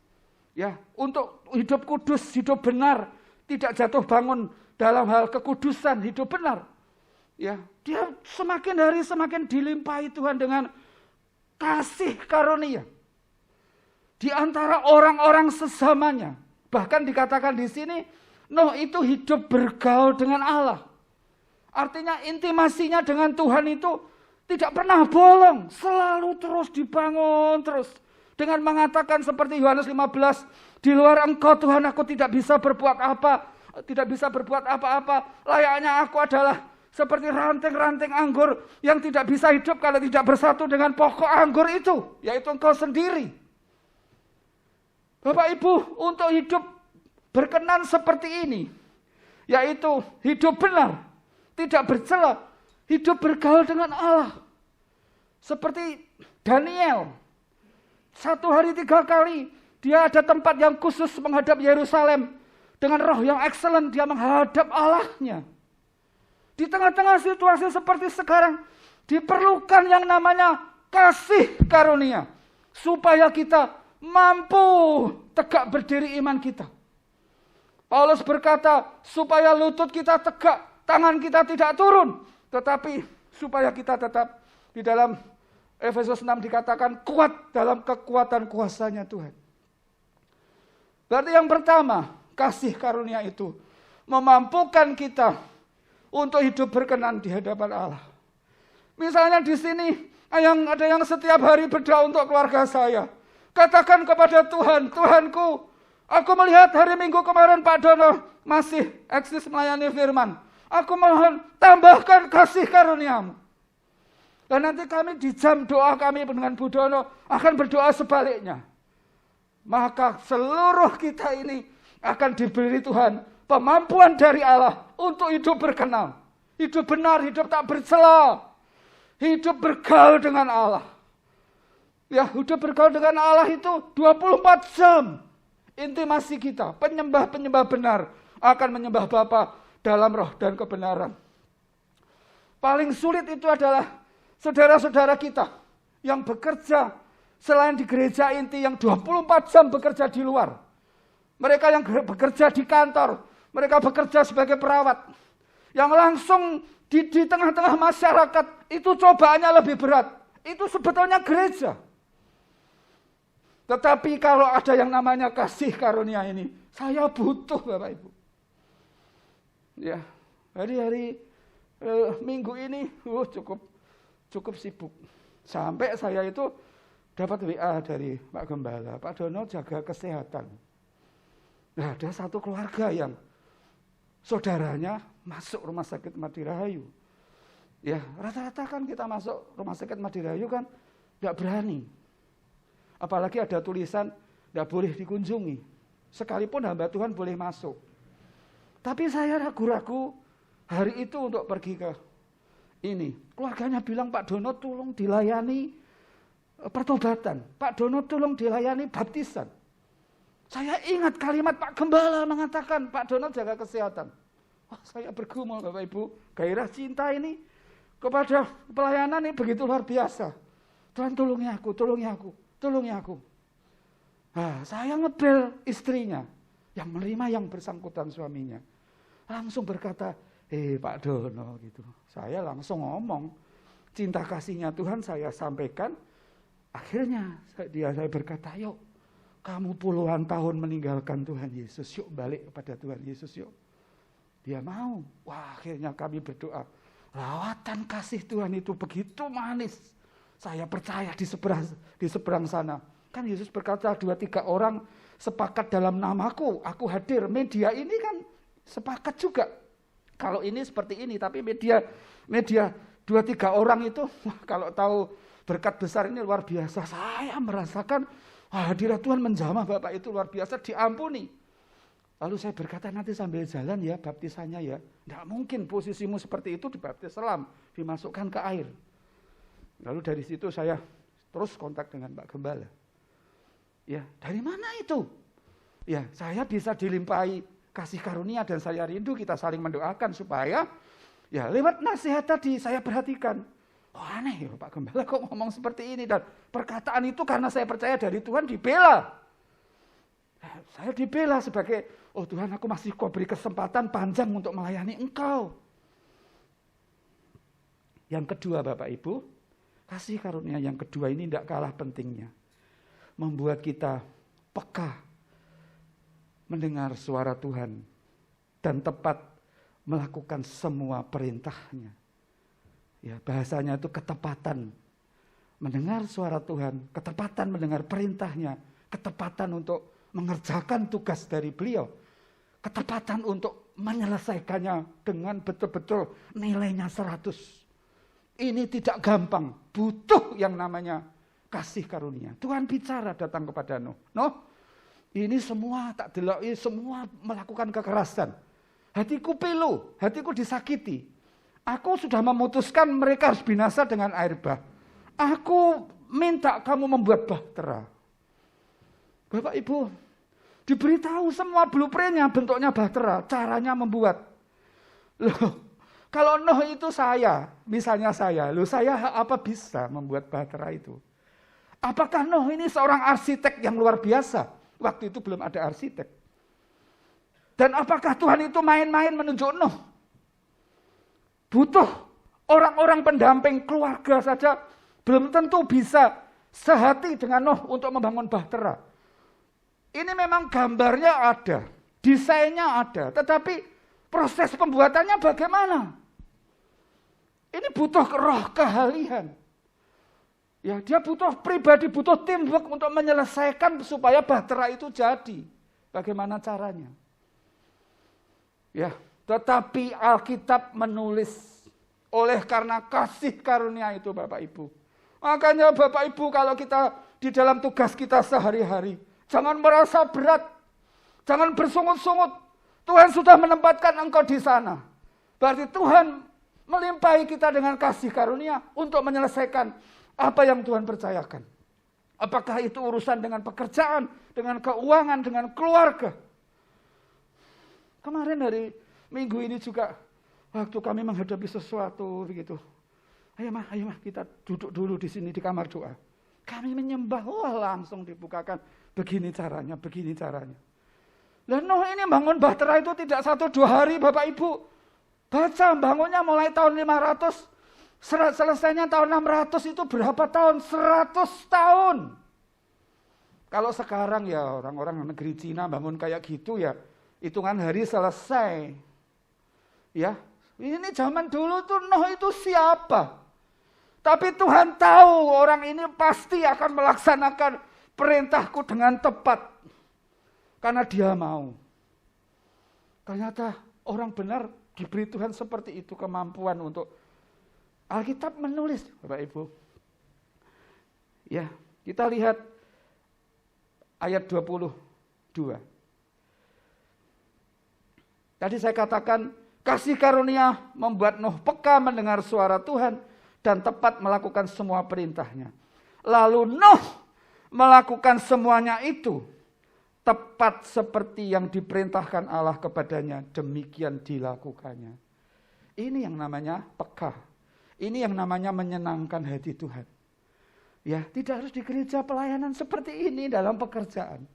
Ya, untuk hidup kudus, hidup benar. Tidak jatuh bangun dalam hal kekudusan, hidup benar. Ya, dia semakin hari semakin dilimpahi Tuhan dengan kasih karunia. Di antara orang-orang sesamanya. Bahkan dikatakan di sini, Nuh itu hidup bergaul dengan Allah. Artinya intimasinya dengan Tuhan itu tidak pernah bolong. Selalu terus dibangun terus. Dengan mengatakan seperti Yohanes 15, di luar Engkau Tuhan aku tidak bisa berbuat apa. Tidak bisa berbuat apa-apa. Layaknya aku adalah seperti ranting-ranting anggur yang tidak bisa hidup kalau tidak bersatu dengan pokok anggur itu. Yaitu Engkau sendiri. Bapak Ibu, untuk hidup berkenan seperti ini, yaitu hidup benar, tidak bercela, hidup bergaul dengan Allah. Seperti Daniel, 1 hari 3 kali, dia ada tempat yang khusus menghadap Yerusalem. Dengan roh yang excellent, dia menghadap Allahnya. Di tengah-tengah situasi seperti sekarang, diperlukan yang namanya kasih karunia. Supaya kita mampu tegak berdiri iman kita. Paulus berkata, supaya lutut kita tegak, tangan kita tidak turun. Tetapi supaya kita tetap di dalam Efesus 6 dikatakan kuat dalam kekuatan kuasanya Tuhan. Berarti yang pertama, kasih karunia itu memampukan kita untuk hidup berkenan di hadapan Allah. Misalnya di sini ada yang setiap hari berdoa untuk keluarga saya. Katakan kepada Tuhan, Tuhanku, aku melihat hari Minggu kemarin Pak Dono masih eksis melayani firman. Aku mohon tambahkan kasih karuniamu. Dan nanti kami di jam doa kami dengan Bu Dono akan berdoa sebaliknya. Maka seluruh kita ini akan diberi Tuhan pemampuan dari Allah untuk hidup berkenan. Hidup benar, hidup tak bercela. Hidup bergaul dengan Allah. Ya, hidup bergaul dengan Allah itu 24 jam. Intimasi kita, penyembah-penyembah benar akan menyembah Bapa dalam roh dan kebenaran. Paling sulit itu adalah saudara-saudara kita yang bekerja selain di gereja inti yang 24 jam bekerja di luar. Mereka yang bekerja di kantor, mereka bekerja sebagai perawat. Yang langsung di tengah-tengah masyarakat, itu cobaannya lebih berat. Itu sebetulnya gereja. Tetapi kalau ada yang namanya kasih karunia ini, saya butuh Bapak Ibu. Ya, hari-hari Minggu ini cukup sibuk. Sampai saya itu dapat WA dari Pak Gembala, Pak Dono jaga kesehatan. Nah, ada satu keluarga yang saudaranya masuk rumah sakit Madirahayu. Ya, rata-rata kan kita masuk rumah sakit Madirahayu kan tidak berani. Apalagi ada tulisan tidak boleh dikunjungi. Sekalipun hamba Tuhan boleh masuk. Tapi saya ragu-ragu hari itu untuk pergi ke ini. Keluarganya bilang, Pak Dono tolong dilayani pertobatan. Pak Dono tolong dilayani baptisan. Saya ingat kalimat Pak Gembala mengatakan, Pak Dono jaga kesehatan. Oh, saya bergumul Bapak Ibu. Gairah cinta ini kepada pelayanan ini begitu luar biasa. Tuhan tolongi aku, tolongi aku. Tolongi aku. Nah, saya ngebel istrinya yang menerima yang bersangkutan suaminya. Langsung berkata, Pak Dono gitu. Saya langsung ngomong cinta kasihnya Tuhan saya sampaikan. Akhirnya saya berkata, yuk kamu puluhan tahun meninggalkan Tuhan Yesus, yuk balik kepada Tuhan Yesus yuk. Dia mau. Wah, akhirnya kami berdoa. Lawatan kasih Tuhan itu begitu manis. Saya percaya di seberang sana Kan Yesus berkata 2-3 orang sepakat dalam namaku, aku hadir. Media ini kan sepakat juga. Kalau ini seperti ini, tapi media 2-3 orang itu, kalau tahu berkat besar ini luar biasa. Saya merasakan hadirat Tuhan menjamah Bapak itu luar biasa, diampuni. Lalu saya berkata nanti sambil jalan ya baptisannya ya. Tidak mungkin posisimu seperti itu dibaptis selam, dimasukkan ke air. Lalu dari situ saya terus kontak dengan Pak Gembala. Ya, dari mana itu? Ya, saya bisa dilimpahi kasih karunia dan saya rindu kita saling mendoakan supaya ya lewat nasihat tadi saya perhatikan. Oh aneh ya Pak Gembala kok ngomong seperti ini dan perkataan itu karena saya percaya dari Tuhan dibela. Saya dibela sebagai, oh Tuhan aku masih kau beri kesempatan panjang untuk melayani Engkau. Yang kedua Bapak Ibu, kasih karunia yang kedua ini tidak kalah pentingnya. Membuat kita peka mendengar suara Tuhan dan tepat melakukan semua perintahnya. Ya, bahasanya itu ketepatan. Mendengar suara Tuhan, ketepatan mendengar perintahnya, ketepatan untuk mengerjakan tugas dari beliau, ketepatan untuk menyelesaikannya dengan betul-betul nilainya 100. Ini tidak gampang, butuh yang namanya kasih karunia. Tuhan bicara datang kepada Nuh. Nuh, ini semua tak delok, semua melakukan kekerasan. Hatiku pilu, hatiku disakiti. Aku sudah memutuskan mereka harus binasa dengan air bah. Aku minta kamu membuat bahtera. Bapak Ibu, diberitahu semua blueprintnya, bentuknya bahtera, caranya membuat. Loh, kalau Nuh itu saya, misalnya saya, saya apa bisa membuat bahtera itu? Apakah Nuh ini seorang arsitek yang luar biasa? Waktu itu belum ada arsitek. Dan apakah Tuhan itu main-main menunjuk Nuh? Butuh orang-orang pendamping keluarga saja belum tentu bisa sehati dengan Nuh untuk membangun bahtera. Ini memang gambarnya ada, desainnya ada, tetapi proses pembuatannya bagaimana? Ini butuh roh keahlian. Ya, dia butuh pribadi, butuh teamwork untuk menyelesaikan supaya bahtera itu jadi. Bagaimana caranya? Ya, tetapi Alkitab menulis oleh karena kasih karunia itu Bapak Ibu. Makanya Bapak Ibu kalau kita di dalam tugas kita sehari-hari, jangan merasa berat, jangan bersungut-sungut. Tuhan sudah menempatkan engkau di sana. Berarti Tuhan melimpahi kita dengan kasih karunia untuk menyelesaikan apa yang Tuhan percayakan. Apakah itu urusan dengan pekerjaan, dengan keuangan, dengan keluarga. Kemarin hari Minggu ini juga waktu kami menghadapi sesuatu begitu. Ayo mah kita duduk dulu di sini di kamar doa. Kami menyembah, langsung dibukakan. Begini caranya. Lah Nuh ini bangun bahtera itu tidak 1-2 hari Bapak Ibu. Baca bangunnya mulai tahun 500, selesainya tahun 600 itu berapa tahun? 100 tahun. Kalau sekarang ya orang-orang negeri Cina bangun kayak gitu ya, hitungan hari selesai. Ya, ini zaman dulu tuh Nuh itu siapa? Tapi Tuhan tahu orang ini pasti akan melaksanakan perintahku dengan tepat. Karena dia mau. Ternyata orang benar diberi Tuhan seperti itu kemampuan untuk Alkitab menulis, Bapak Ibu. Ya, kita lihat ayat 22. Tadi saya katakan kasih karunia membuat Nuh peka mendengar suara Tuhan dan tepat melakukan semua perintahnya. Lalu Nuh melakukan semuanya itu tepat seperti yang diperintahkan Allah kepadanya, demikian dilakukannya. Ini yang namanya peka. Ini yang namanya menyenangkan hati Tuhan. Ya, tidak harus di gereja pelayanan seperti ini dalam pekerjaan.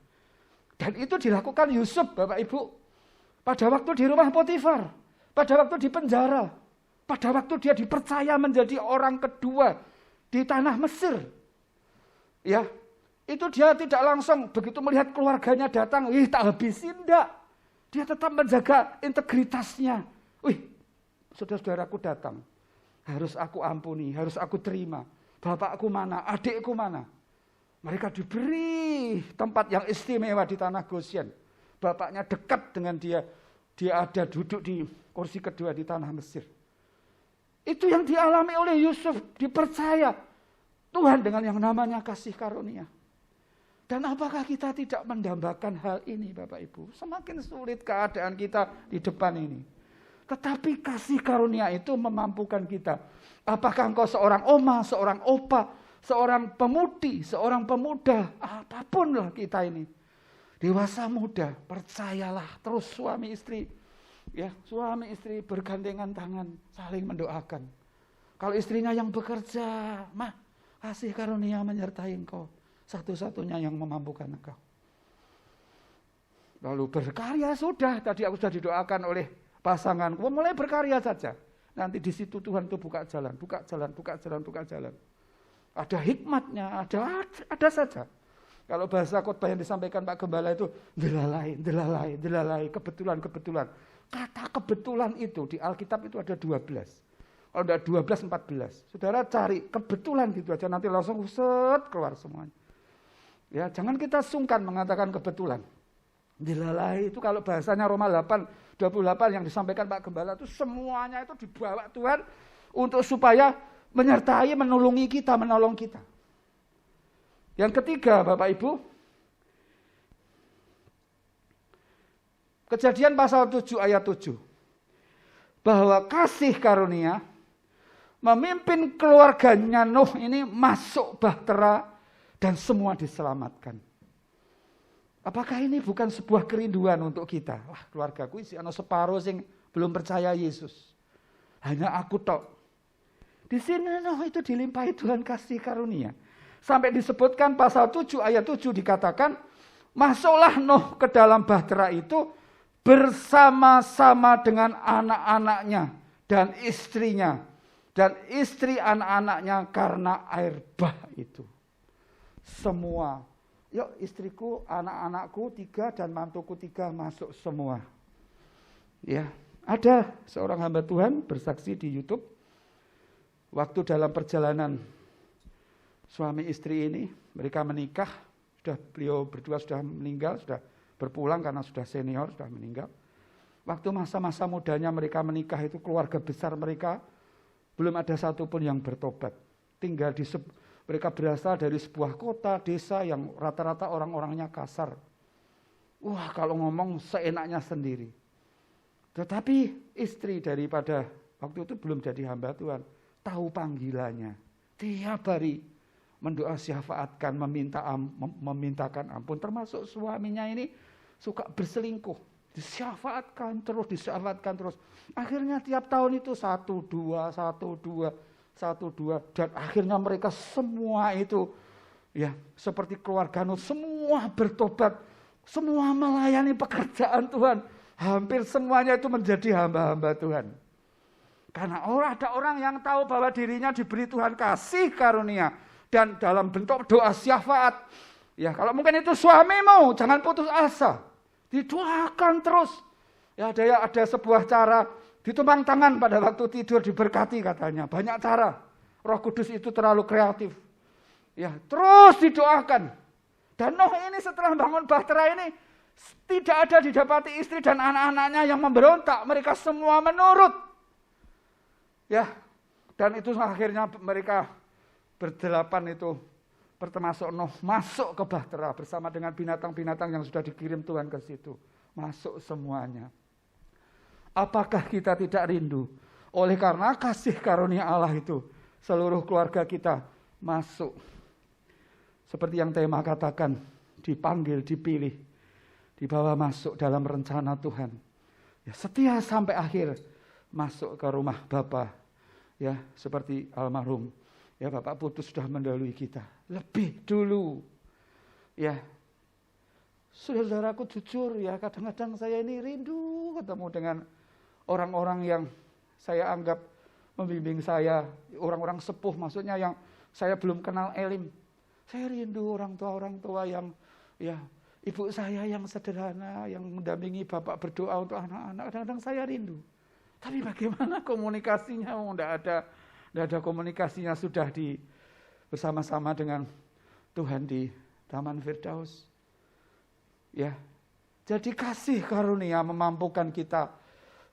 Dan itu dilakukan Yusuf, Bapak Ibu. Pada waktu di rumah Potifar, pada waktu di penjara, pada waktu dia dipercaya menjadi orang kedua di tanah Mesir. Ya, itu dia tidak langsung begitu melihat keluarganya datang, tak habisin, enggak. Dia tetap menjaga integritasnya. Saudara-saudaraku datang. Harus aku ampuni, harus aku terima. Bapakku mana, adikku mana. Mereka diberi tempat yang istimewa di tanah Goshen. Bapaknya dekat dengan dia. Dia ada duduk di kursi kedua di tanah Mesir. Itu yang dialami oleh Yusuf. Dipercaya Tuhan dengan yang namanya kasih karunia. Dan apakah kita tidak mendambakan hal ini Bapak Ibu? Semakin sulit keadaan kita di depan ini. Tetapi kasih karunia itu memampukan kita. Apakah engkau seorang oma, seorang opa, seorang pemudi, seorang pemuda, apapun lah kita ini. Dewasa muda, percayalah terus suami istri. Ya, suami istri bergandengan tangan, saling mendoakan. Kalau istrinya yang bekerja, mah kasih karunia menyertai engkau. Satu-satunya yang memampukan engkau. Lalu berkarya sudah, tadi aku sudah didoakan oleh pasanganku, mulai berkarya saja. Nanti di situ Tuhan itu buka jalan, buka jalan, buka jalan, buka jalan. Ada hikmatnya, ada saja. Kalau bahasa khotbah yang disampaikan Pak Gembala itu delalai, kebetulan. Kata kebetulan itu di Alkitab itu ada 12. Kalau tidak 12, 14. Saudara cari kebetulan gitu aja, nanti langsung keluar semuanya. Ya, jangan kita sungkan mengatakan kebetulan. Delalai itu kalau bahasanya Roma 8, 28 yang disampaikan Pak Gembala itu semuanya itu dibawa Tuhan untuk supaya menyertai, menolong kita. Yang ketiga Bapak Ibu, Kejadian pasal 7 ayat 7. Bahwa kasih karunia memimpin keluarganya Nuh ini masuk bahtera dan semua diselamatkan. Apakah ini bukan sebuah kerinduan untuk kita? Wah, keluargaku isi ana separo sing belum percaya Yesus. Hanya aku tok. Di sini Nuh itu dilimpahi Tuhan kasih karunia. Sampai disebutkan pasal 7 ayat 7 dikatakan, masuklah Nuh ke dalam bahtera itu bersama-sama dengan anak-anaknya dan istrinya. Dan istri anak-anaknya karena air bah itu. Semua. Yuk istriku, anak-anakku 3 dan mantuku 3 masuk semua. Ya, ada seorang hamba Tuhan bersaksi di YouTube. Waktu dalam perjalanan suami istri ini, mereka menikah, beliau berdua sudah meninggal, sudah berpulang karena sudah senior, sudah meninggal. Waktu masa-masa mudanya mereka menikah itu keluarga besar mereka, belum ada satupun yang bertobat. Tinggal mereka berasal dari sebuah kota, desa yang rata-rata orang-orangnya kasar. Wah, kalau ngomong seenaknya sendiri. Tetapi istri daripada waktu itu belum jadi hamba Tuhan, tahu panggilannya. Tiap hari mendoa syafaatkan, memintakan ampun. Termasuk suaminya ini suka berselingkuh. Disyafaatkan terus. Akhirnya tiap tahun itu 1, 2. Dan akhirnya mereka semua itu ya seperti keluarga Nuh, semua bertobat. Semua melayani pekerjaan Tuhan. Hampir semuanya itu menjadi hamba-hamba Tuhan. Karena ada orang yang tahu bahwa dirinya diberi Tuhan kasih karunia. Dan dalam bentuk doa syafaat. Ya, kalau mungkin itu suamimu, jangan putus asa. Didoakan terus. Ya, ada sebuah cara, ditumpang tangan pada waktu tidur diberkati katanya. Banyak cara. Roh Kudus itu terlalu kreatif. Ya, terus didoakan. Dan Nuh ini setelah bangun bahtera ini tidak ada didapati istri dan anak-anaknya yang memberontak. Mereka semua menurut. Ya, dan itu akhirnya mereka berdelapan itu termasuk Nuh masuk ke bahtera bersama dengan binatang-binatang yang sudah dikirim Tuhan ke situ. Masuk semuanya. Apakah kita tidak rindu? Oleh karena kasih karunia Allah itu, seluruh keluarga kita masuk. Seperti yang tema katakan, dipanggil, dipilih, dibawa masuk dalam rencana Tuhan. Ya, setia sampai akhir masuk ke rumah Bapa. Ya, seperti almarhum. Ya, Bapak Putus sudah mendahului kita. Lebih dulu. Ya. Saudaraku jujur ya, kadang-kadang saya ini rindu ketemu dengan orang-orang yang saya anggap membimbing saya, orang-orang sepuh maksudnya yang saya belum kenal elim. Saya rindu orang tua yang ya, ibu saya yang sederhana, yang mendampingi Bapak berdoa untuk anak-anak. Kadang-kadang saya rindu. Tapi bagaimana komunikasinya? Tidak ada komunikasinya, sudah bersama-sama dengan Tuhan di Taman Firdaus. Ya, jadi kasih karunia memampukan kita.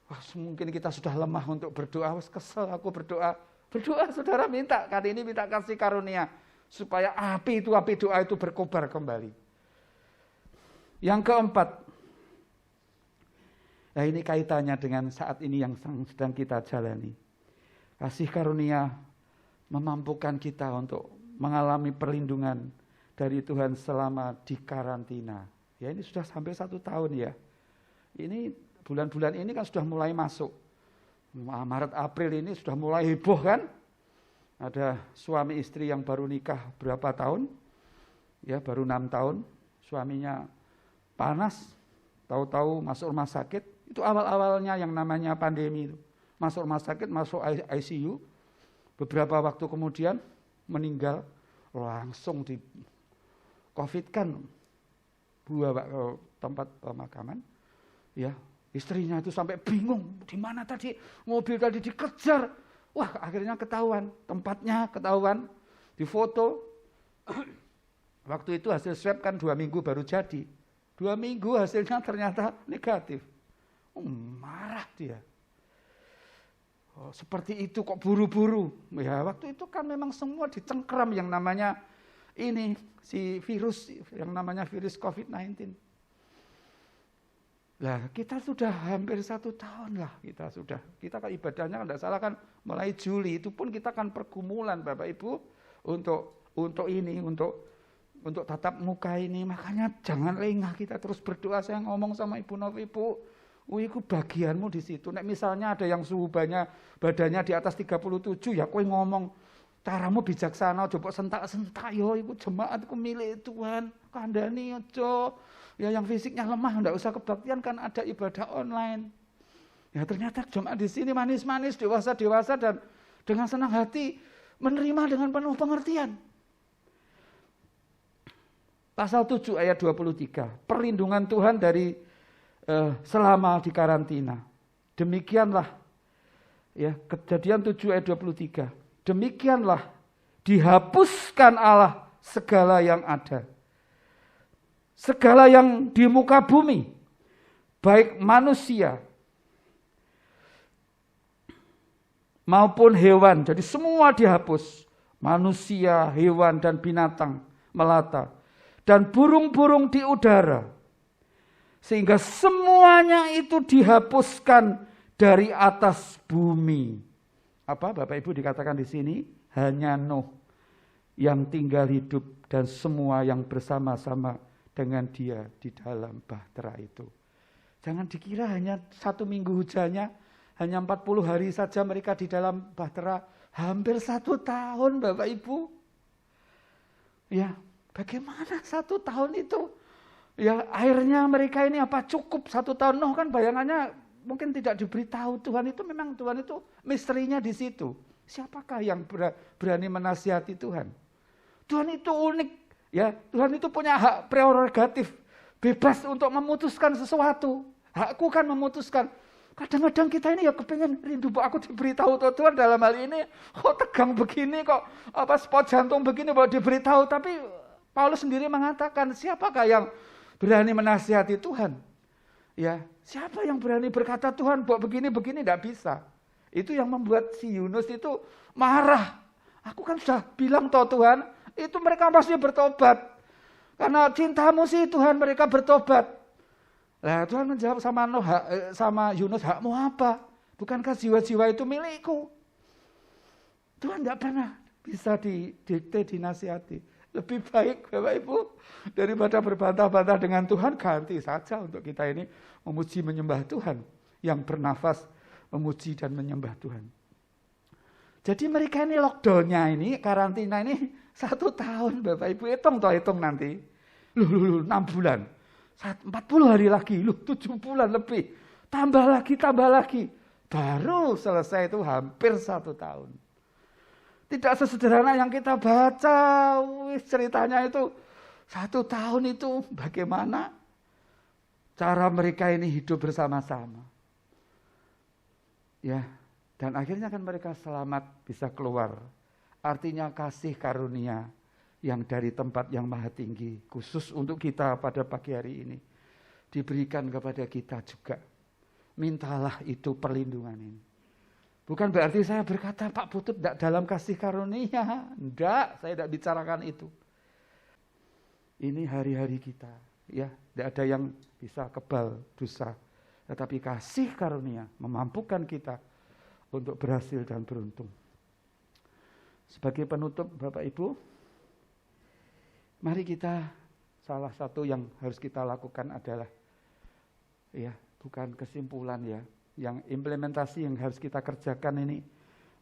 Wah, mungkin kita sudah lemah untuk berdoa. Wah, kesel aku berdoa. Berdoa saudara, minta. Kali ini minta kasih karunia. Supaya api doa itu berkobar kembali. Yang keempat. Nah, ini kaitannya dengan saat ini yang sedang kita jalani. Kasih karunia memampukan kita untuk mengalami perlindungan dari Tuhan selama di karantina. Ya, ini sudah sampai 1 tahun ya. Ini bulan-bulan ini kan sudah mulai masuk. Maret, April ini sudah mulai heboh kan. Ada suami istri yang baru nikah berapa tahun. Ya, baru 6 tahun. Suaminya panas, tahu-tahu masuk rumah sakit. Itu awal-awalnya yang namanya pandemi itu. Masuk rumah sakit, masuk ICU. Beberapa waktu kemudian meninggal, langsung di COVID-kan, bawa ke tempat pemakaman. Ya, istrinya itu sampai bingung, di mana tadi mobil tadi dikejar. Wah, akhirnya ketahuan, tempatnya ketahuan, difoto. Waktu itu hasil swab kan 2 minggu baru jadi. 2 minggu hasilnya ternyata negatif. Marah dia. Oh, seperti itu kok buru-buru. Ya, waktu itu kan memang semua dicengkram yang namanya ini si virus yang namanya virus COVID-19. Lah, kita sudah hampir 1 tahun lah kita kan ibadahnya kalau tidak salah kan mulai Juli, itu pun kita kan pergumulan Bapak Ibu untuk ini untuk tatap muka ini. Makanya jangan lengah, kita terus berdoa. Saya ngomong sama Ibu Novi, Ibu, itu bagianmu di situ. Nek misalnya ada yang suhu badannya di atas 37, ya kowe ngomong caramu bijaksana, coba sentak-sentak yo iku jemaatku milik Tuhan, kandhani aja. Ya yang fisiknya lemah enggak usah kebaktian, kan ada ibadah online. Ya ternyata jemaat di sini manis-manis, dewasa-dewasa dan dengan senang hati menerima dengan penuh pengertian. Pasal 7 ayat 23, perlindungan Tuhan dari selama di karantina. Demikianlah ya, Kejadian 7 ayat 23. Demikianlah dihapuskan Allah segala yang ada. Segala yang di muka bumi, baik manusia maupun hewan. Jadi semua dihapus. Manusia, hewan dan binatang melata. Dan burung-burung di udara. Sehingga semuanya itu dihapuskan dari atas bumi. Apa Bapak Ibu dikatakan di sini? Hanya Nuh yang tinggal hidup dan semua yang bersama-sama dengan dia di dalam bahtera itu. Jangan dikira hanya 1 minggu hujannya, hanya 40 hari saja mereka di dalam bahtera. Hampir 1 tahun Bapak Ibu. Ya, bagaimana 1 tahun itu? Ya, airnya mereka ini apa cukup 1 tahun? Nuh kan bayangannya mungkin tidak diberitahu Tuhan itu, memang Tuhan itu misterinya di situ. Siapakah yang berani menasihati Tuhan? Tuhan itu unik, ya. Tuhan itu punya hak prerogatif, bebas untuk memutuskan sesuatu. Hakku kan memutuskan. Kadang-kadang kita ini ya kepengen rindu, aku diberitahu Tuhan dalam hal ini. Kok tegang begini, kok apa spot jantung begini, bahwa diberitahu. Tapi Paulus sendiri mengatakan, siapakah yang berani menasihati Tuhan? Ya, siapa yang berani berkata Tuhan buat begini-begini? Tidak bisa. Itu yang membuat si Yunus itu marah. Aku kan sudah bilang toh Tuhan, itu mereka pasti bertobat. Karena cintamu sih Tuhan, mereka bertobat. Nah, Tuhan menjawab sama Yunus, hakmu apa? Bukankah jiwa-jiwa itu milikku? Tuhan tidak pernah bisa didikte, dinasihati. Lebih baik Bapak Ibu, daripada berbantah-bantah dengan Tuhan, ganti saja untuk kita ini memuji menyembah Tuhan. Yang bernafas memuji dan menyembah Tuhan. Jadi mereka ini lockdown-nya ini, karantina ini 1 tahun Bapak Ibu, hitung nanti. 6 bulan. 40 hari lagi, 7 bulan lebih. Tambah lagi. Baru selesai itu hampir 1 tahun. Tidak sesederhana yang kita baca, ceritanya itu 1 tahun itu bagaimana cara mereka ini hidup bersama-sama. Ya, dan akhirnya kan mereka selamat bisa keluar. Artinya kasih karunia yang dari tempat yang maha tinggi, khusus untuk kita pada pagi hari ini, diberikan kepada kita juga. Mintalah itu perlindungan ini. Bukan berarti saya berkata Pak Putut tidak dalam kasih karunia. Enggak, saya tidak bicarakan itu. Ini hari-hari kita, ya, tidak ada yang bisa kebal dosa. Tetapi kasih karunia memampukan kita untuk berhasil dan beruntung. Sebagai penutup Bapak Ibu, mari kita, salah satu yang harus kita lakukan adalah, ya, bukan kesimpulan ya, yang implementasi yang harus kita kerjakan ini,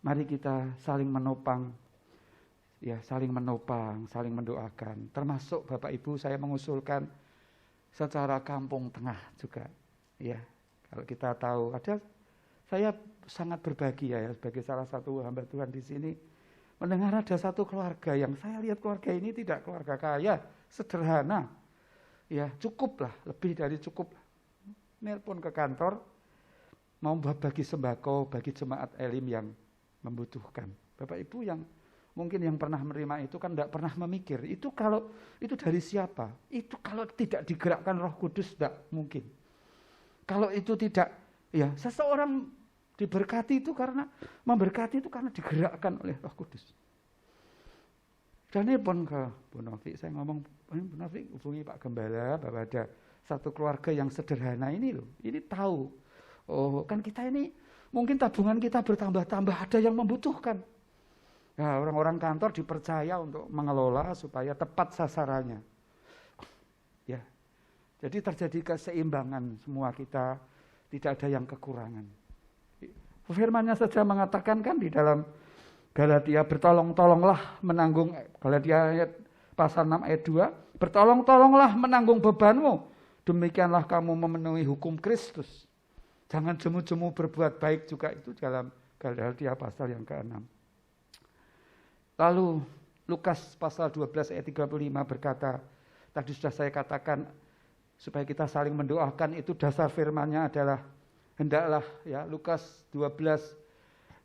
mari kita saling menopang, ya, saling menopang, saling mendoakan. Termasuk Bapak Ibu saya mengusulkan secara kampung tengah juga, ya. Kalau kita tahu saya sangat berbahagia ya sebagai salah satu hamba Tuhan di sini mendengar ada satu keluarga yang saya lihat keluarga ini tidak keluarga kaya, sederhana, ya cukup lah, lebih dari cukup. Nelpon ke kantor mau bagi sembako bagi jemaat Elim yang membutuhkan. Bapak Ibu yang mungkin yang pernah menerima itu kan tidak pernah memikir itu kalau itu dari siapa, itu kalau tidak digerakkan Roh Kudus tidak mungkin. Kalau itu tidak, ya seseorang diberkati itu karena memberkati itu karena digerakkan oleh Roh Kudus. Dan ini pun ke Bu Novi, saya ngomong, Bu Novi hubungi Pak Gembala bahwa ada satu keluarga yang sederhana ini loh, ini tahu. Oh kan kita ini mungkin tabungan kita bertambah-tambah, ada yang membutuhkan. Nah, orang-orang kantor dipercaya untuk mengelola supaya tepat sasarannya. Ya. Jadi terjadi keseimbangan semua kita, tidak ada yang kekurangan. Firman-Nya saja mengatakan kan di dalam Galatia, bertolong-tolonglah menanggung, Galatia ayat pasal 6 ayat 2, bertolong-tolonglah menanggung bebanmu, demikianlah kamu memenuhi hukum Kristus. Jangan jemu-jemu berbuat baik juga, itu dalam Galatia pasal yang ke-6. Lalu Lukas pasal 12 ayat 35 berkata, tadi sudah saya katakan, supaya kita saling mendoakan, itu dasar firman-Nya adalah hendaklah, ya, Lukas 12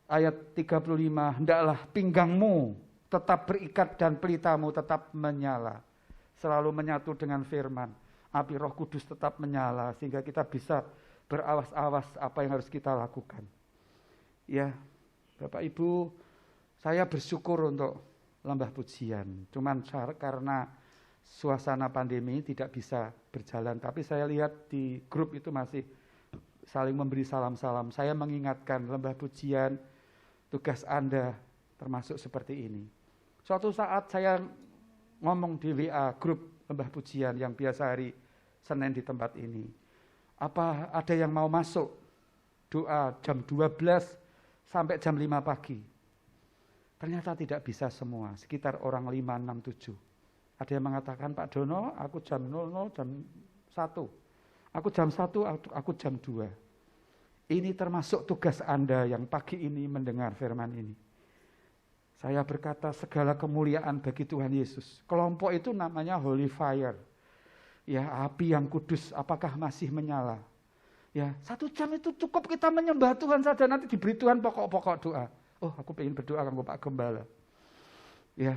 ayat 35, hendaklah pinggangmu tetap berikat dan pelitamu tetap menyala, selalu menyatu dengan firman, api Roh Kudus tetap menyala sehingga kita bisa berawas-awas apa yang harus kita lakukan. Ya, Bapak Ibu, saya bersyukur untuk Lembah Pujian, cuman karena suasana pandemi tidak bisa berjalan, tapi saya lihat di grup itu masih saling memberi salam-salam. Saya mengingatkan Lembah Pujian, tugas Anda termasuk seperti ini. Suatu saat saya ngomong di WA grup Lembah Pujian yang biasa hari Senin di tempat ini. Apa ada yang mau masuk doa jam 12 sampai jam 5 pagi? Ternyata tidak bisa semua, sekitar orang 5, 6, 7. Ada yang mengatakan, Pak Dono, aku jam 00, jam 1. Aku jam 1, aku jam 2. Ini termasuk tugas Anda yang pagi ini mendengar firman ini. Saya berkata segala kemuliaan bagi Tuhan Yesus. Kelompok itu namanya Holy Fire. Ya, api yang kudus, apakah masih menyala? Ya, 1 jam itu cukup kita menyembah Tuhan saja, nanti diberi Tuhan pokok-pokok doa. Oh, aku pengen berdoa kanggo Pak Gembala. Ya,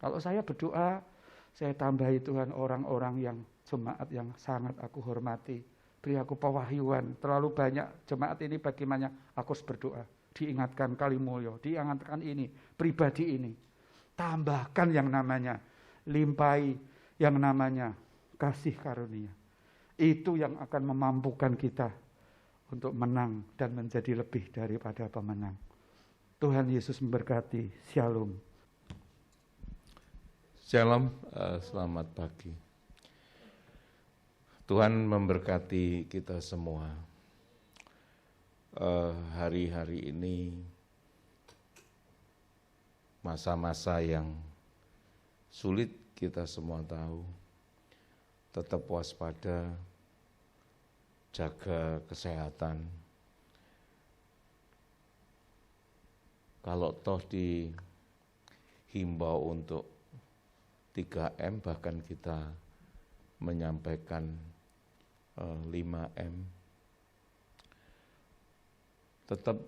kalau saya berdoa, saya tambahi Tuhan orang-orang yang jemaat yang sangat aku hormati. Beri aku pewahyuan. Terlalu banyak jemaat ini bagaimana aku harus berdoa. Diingatkan kali mulyo, diingatkan ini, pribadi ini. Tambahkan yang namanya, limpahi yang namanya kasih karunia. Itu yang akan memampukan kita untuk menang dan menjadi lebih daripada pemenang. Tuhan Yesus memberkati. Shalom. Shalom, selamat pagi. Tuhan memberkati kita semua. Hari-hari ini masa-masa yang sulit kita semua tahu. Tetap waspada, jaga kesehatan. Kalau toh dihimbau untuk 3M, bahkan kita menyampaikan 5M. Tetap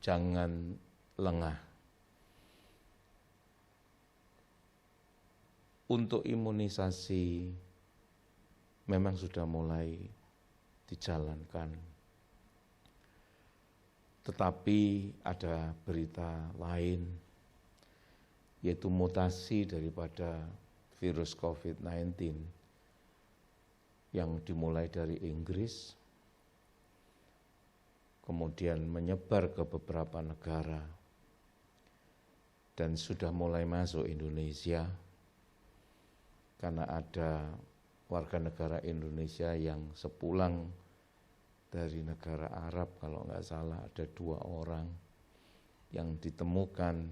jangan lengah. untuk imunisasi memang sudah mulai dijalankan. Tetapi ada berita lain, yaitu mutasi daripada virus COVID-19 yang dimulai dari Inggris, kemudian menyebar ke beberapa negara, dan sudah mulai masuk Indonesia, karena ada warga negara Indonesia yang sepulang dari negara Arab, kalau nggak salah ada 2 orang yang ditemukan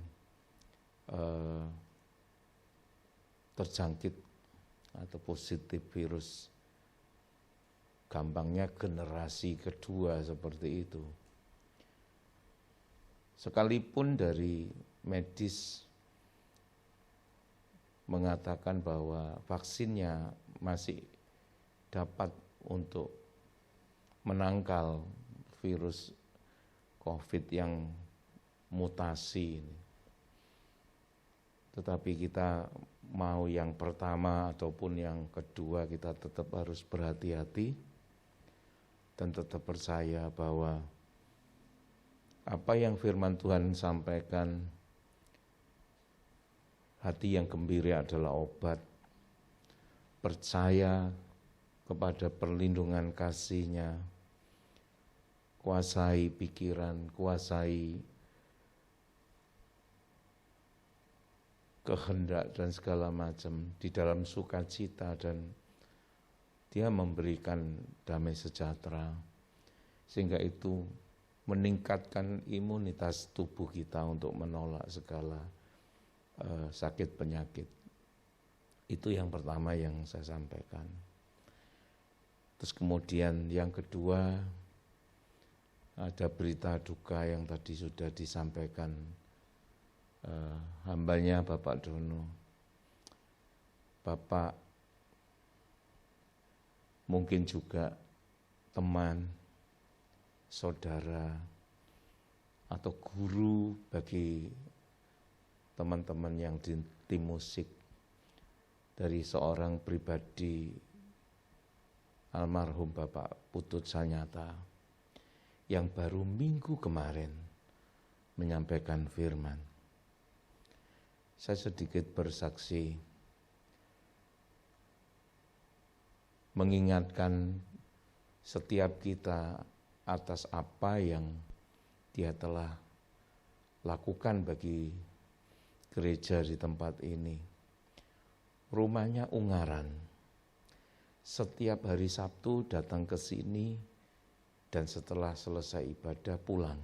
terjangkit atau positif virus, gampangnya generasi kedua seperti itu. Sekalipun dari medis mengatakan bahwa vaksinnya masih dapat untuk menangkal virus COVID yang mutasi ini. Tetapi kita mau yang pertama ataupun yang kedua, kita tetap harus berhati-hati dan tetap percaya bahwa apa yang firman Tuhan sampaikan, hati yang gembira adalah obat. Percaya kepada perlindungan kasih-Nya, kuasai pikiran, kuasai kehendak dan segala macam di dalam sukacita, dan Dia memberikan damai sejahtera, sehingga itu meningkatkan imunitas tubuh kita untuk menolak segala sakit penyakit. Itu yang pertama yang saya sampaikan. Terus kemudian yang kedua, ada berita duka yang tadi sudah disampaikan hambanya Bapak Dono. Bapak mungkin juga teman, saudara, atau guru bagi teman-teman yang di tim musik dari seorang pribadi almarhum Bapak Putut Sanyata yang baru minggu kemarin menyampaikan firman. Saya sedikit bersaksi, mengingatkan setiap kita atas apa yang Dia telah lakukan bagi gereja di tempat ini. Rumahnya Ungaran. Setiap hari Sabtu datang ke sini dan setelah selesai ibadah pulang.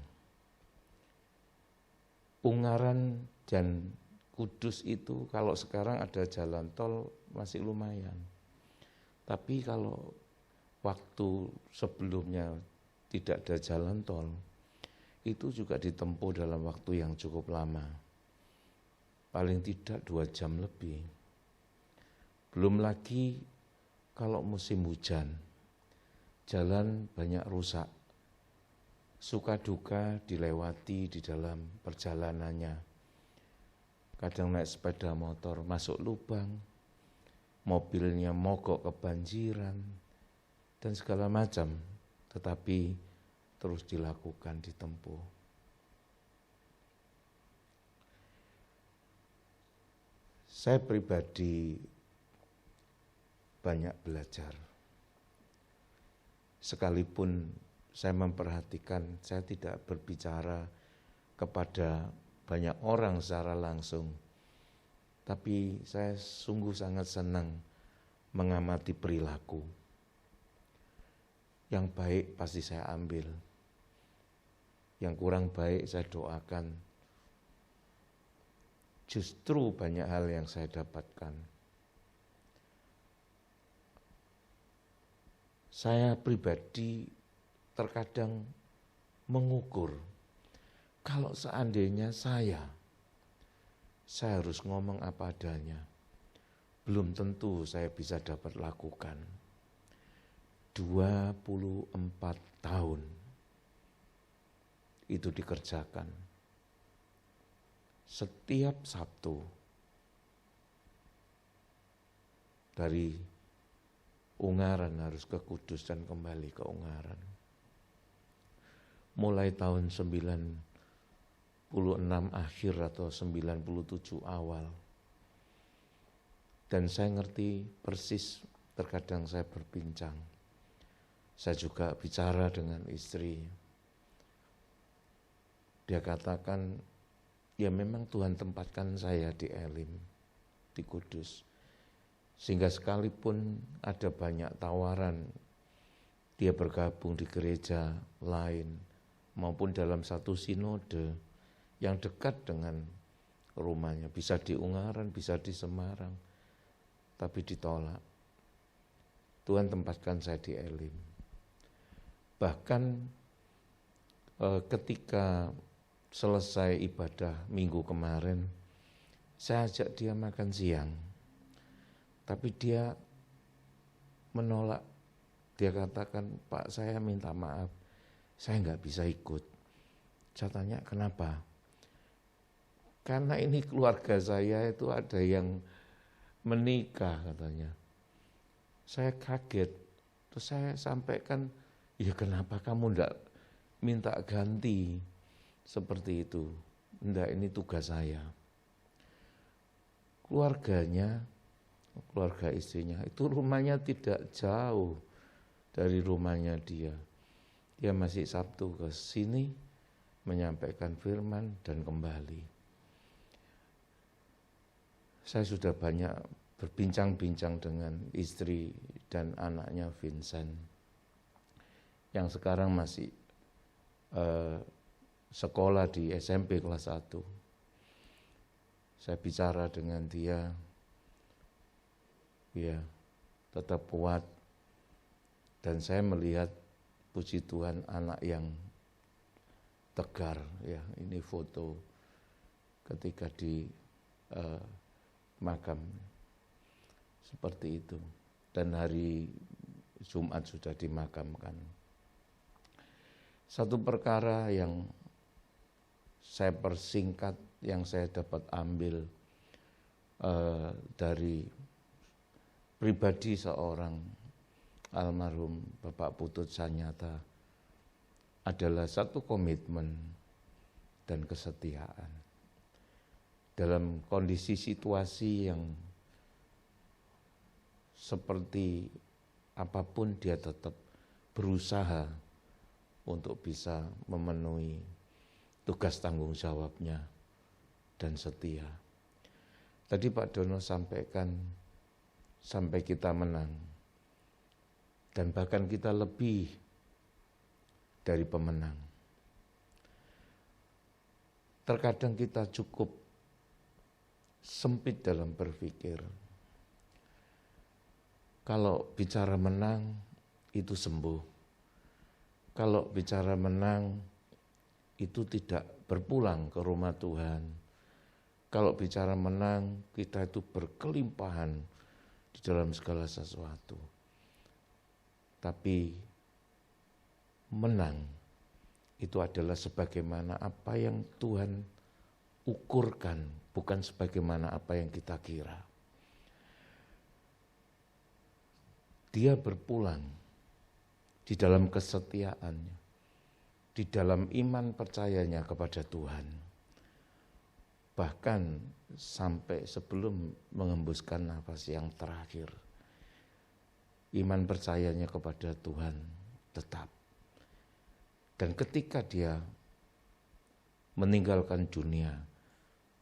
Ungaran dan Kudus itu kalau sekarang ada jalan tol masih lumayan. Tapi kalau waktu sebelumnya tidak ada jalan tol, itu juga ditempuh dalam waktu yang cukup lama. Paling tidak 2 jam lebih. Belum lagi kalau musim hujan, jalan banyak rusak. Suka duka dilewati di dalam perjalanannya. Kadang naik sepeda motor masuk lubang, mobilnya mogok kebanjiran, dan segala macam, tetapi terus dilakukan, ditempuh. Saya pribadi banyak belajar. Sekalipun saya memperhatikan, saya tidak berbicara kepada banyak orang secara langsung, tapi saya sungguh sangat senang mengamati perilaku. Yang baik pasti saya ambil, yang kurang baik saya doakan. Justru banyak hal yang saya dapatkan. Saya pribadi terkadang mengukur, kalau seandainya saya harus ngomong apa adanya, belum tentu saya bisa dapat lakukan. 24 tahun itu dikerjakan. Setiap Sabtu dari Ungaran harus ke Kudus dan kembali ke Ungaran. Mulai tahun 96 akhir atau 97 awal. Dan saya ngerti persis, terkadang saya berbincang. Saya juga bicara dengan istri. Dia katakan, ya memang Tuhan tempatkan saya di Elim, di Kudus. Sehingga sekalipun ada banyak tawaran, dia bergabung di gereja lain, maupun dalam satu sinode yang dekat dengan rumahnya. Bisa di Ungaran, bisa di Semarang, tapi ditolak. Tuhan tempatkan saya di Elim. Bahkan ketika selesai ibadah minggu kemarin, saya ajak dia makan siang. Tapi dia menolak. Dia katakan, Pak, saya minta maaf, saya nggak bisa ikut. Saya tanya, kenapa? Karena ini keluarga saya itu ada yang menikah katanya. Saya kaget. Terus saya sampaikan, ya kenapa kamu enggak minta ganti seperti itu? Enggak, ini tugas saya. Keluarga istrinya, itu rumahnya tidak jauh dari rumahnya dia. Dia masih Sabtu ke sini menyampaikan firman dan kembali. Saya sudah banyak berbincang-bincang dengan istri dan anaknya Vincent, yang sekarang masih sekolah di SMP kelas 1. Saya bicara dengan dia, ya tetap kuat, dan saya melihat puji Tuhan anak yang tegar. Ya, ini foto ketika di makam seperti itu, dan hari Jumat sudah dimakamkan. Satu perkara yang saya persingkat, yang saya dapat ambil dari pribadi seorang almarhum Bapak Putut Sanyata adalah satu komitmen dan kesetiaan. Dalam kondisi situasi yang seperti apapun, dia tetap berusaha untuk bisa memenuhi tugas tanggung jawabnya dan setia. Tadi Pak Dono sampaikan, sampai kita menang, dan bahkan kita lebih dari pemenang. Terkadang kita cukup sempit dalam berpikir. Kalau bicara menang, itu sembuh. Kalau bicara menang, itu tidak berpulang ke rumah Tuhan. Kalau bicara menang, kita itu berkelimpahan di dalam segala sesuatu. Tapi menang itu adalah sebagaimana apa yang Tuhan ukurkan, bukan sebagaimana apa yang kita kira. Dia berpulang di dalam kesetiaannya, di dalam iman percayanya kepada Tuhan. Bahkan sampai sebelum mengembuskan nafas yang terakhir, iman percayanya kepada Tuhan tetap. Dan ketika dia meninggalkan dunia,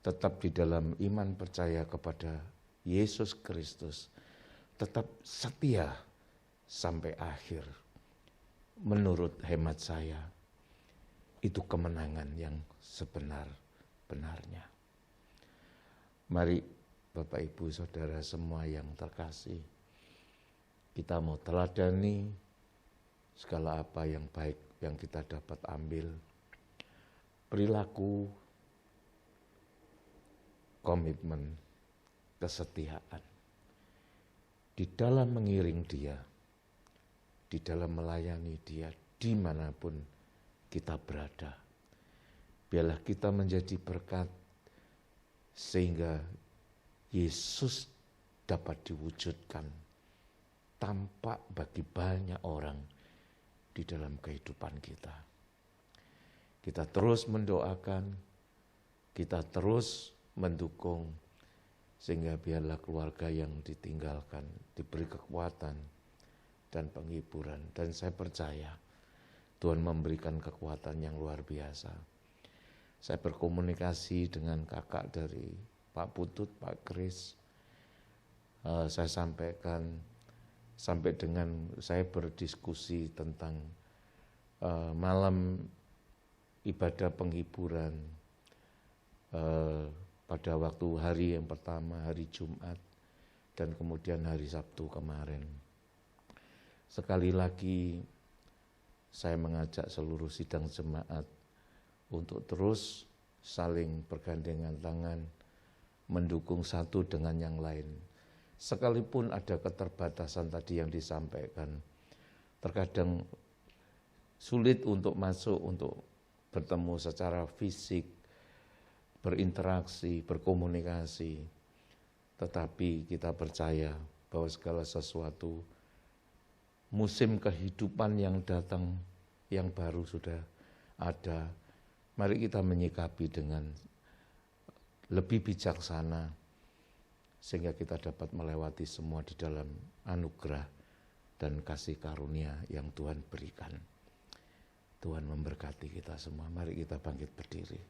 tetap di dalam iman percaya kepada Yesus Kristus, tetap setia sampai akhir. Menurut hemat saya, itu kemenangan yang sebenar-benarnya. Mari Bapak Ibu Saudara semua yang terkasih, kita mau teladani segala apa yang baik yang kita dapat ambil. Perilaku, komitmen, kesetiaan. Di dalam mengiring dia, di dalam melayani dia, dimanapun kita berada. Biarlah kita menjadi berkat, sehingga Yesus dapat diwujudkan, tampak bagi banyak orang di dalam kehidupan kita. Kita terus mendoakan, kita terus mendukung, sehingga biarlah keluarga yang ditinggalkan diberi kekuatan dan penghiburan. Dan saya percaya Tuhan memberikan kekuatan yang luar biasa. Saya berkomunikasi dengan kakak dari Pak Putut, Pak Kris. Saya sampaikan, sampai dengan saya berdiskusi tentang malam ibadah penghiburan pada waktu hari yang pertama, hari Jumat, dan kemudian hari Sabtu kemarin. Sekali lagi saya mengajak seluruh sidang jemaat untuk terus saling bergandengan tangan, mendukung satu dengan yang lain. Sekalipun ada keterbatasan tadi yang disampaikan, terkadang sulit untuk masuk, untuk bertemu secara fisik, berinteraksi, berkomunikasi. Tetapi kita percaya bahwa segala sesuatu, musim kehidupan yang datang, yang baru sudah ada. Mari kita menyikapi dengan lebih bijaksana, sehingga kita dapat melewati semua di dalam anugerah dan kasih karunia yang Tuhan berikan. Tuhan memberkati kita semua. Mari kita bangkit berdiri.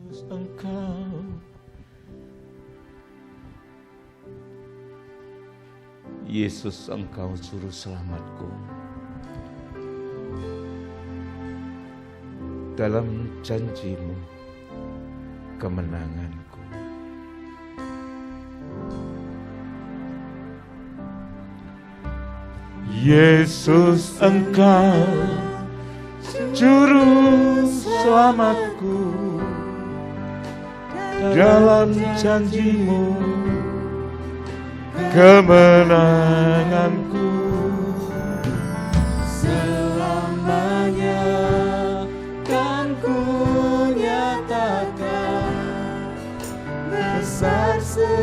Yesus, Engkau, Yesus, Engkau juru selamatku. Dalam janji-Mu, kemenanganku. Yesus, Engkau juru selamatku. Dalam janji-Mu, kemenanganku. Selamanya kan ku nyatakan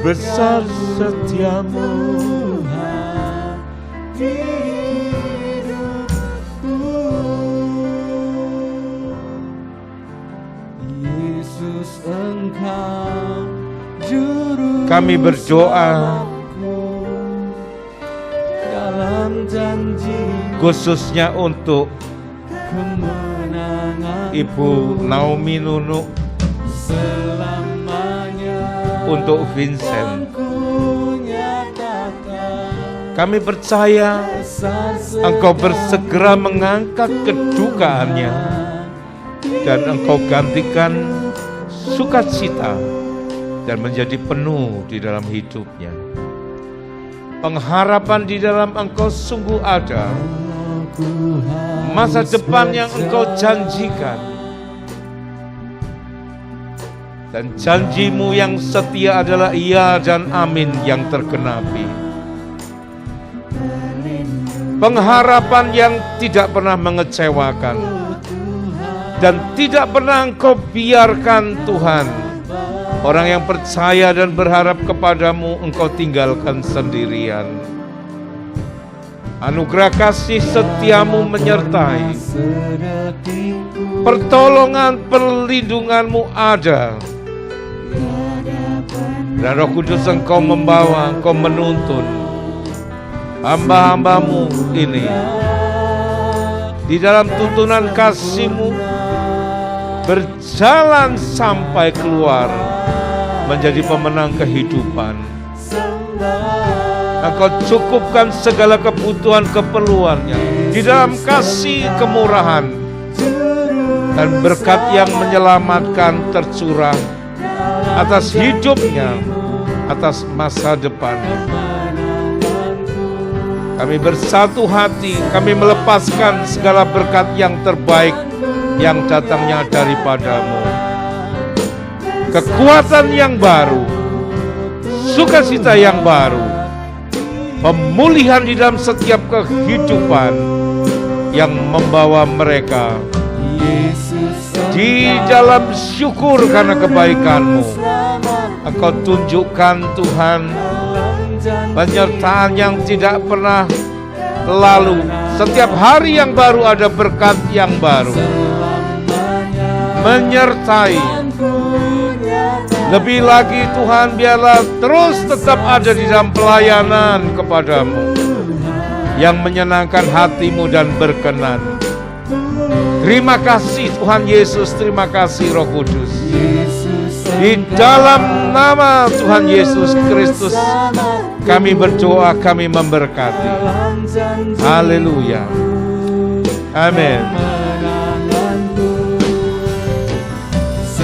besar setiamu di hidupku. Yesus, Engkau juru Kami berdoa dalam janji khususnya untuk kemenangan Ibu Naomi Nunu, selamanya untuk Vincent. ku nyatakan Kami percaya besar Engkau bersegera mengangkat kedukaannya dan Engkau gantikan sukacita dan menjadi penuh di dalam hidupnya. Pengharapan di dalam Engkau sungguh ada. Masa depan yang Engkau janjikan. Dan janji-Mu yang setia adalah iya dan amin yang tergenapi. Pengharapan yang tidak pernah mengecewakan. Dan tidak pernah Engkau biarkan Tuhan, orang yang percaya dan berharap kepadamu Engkau tinggalkan sendirian. Anugerah kasih setiamu menyertai. Pertolongan perlindunganmu ada. Dan Roh Kudus Engkau membawa, Engkau menuntun hamba-hambamu ini di dalam tuntunan kasih-Mu, berjalan sampai keluar menjadi pemenang kehidupan. Engkau cukupkan segala kebutuhan keperluannya di dalam kasih kemurahan, dan berkat yang menyelamatkan tercurah atas hidupnya, atas masa depan. Kami bersatu hati, kami melepaskan segala berkat yang terbaik yang datangnya daripadamu. Kekuatan yang baru, sukacita yang baru, pemulihan di dalam setiap kehidupan, yang membawa mereka di dalam syukur karena kebaikan-Mu. Engkau tunjukkan Tuhan penyertaan yang tidak pernah lalu. Setiap hari yang baru ada berkat yang baru menyertai. Lebih lagi Tuhan, biarlah terus tetap ada di dalam pelayanan kepada-Mu yang menyenangkan hati-Mu dan berkenan. Terima kasih Tuhan Yesus, terima kasih Roh Kudus. Di dalam nama Tuhan Yesus Kristus kami berdoa, kami memberkati. Haleluya. Amin.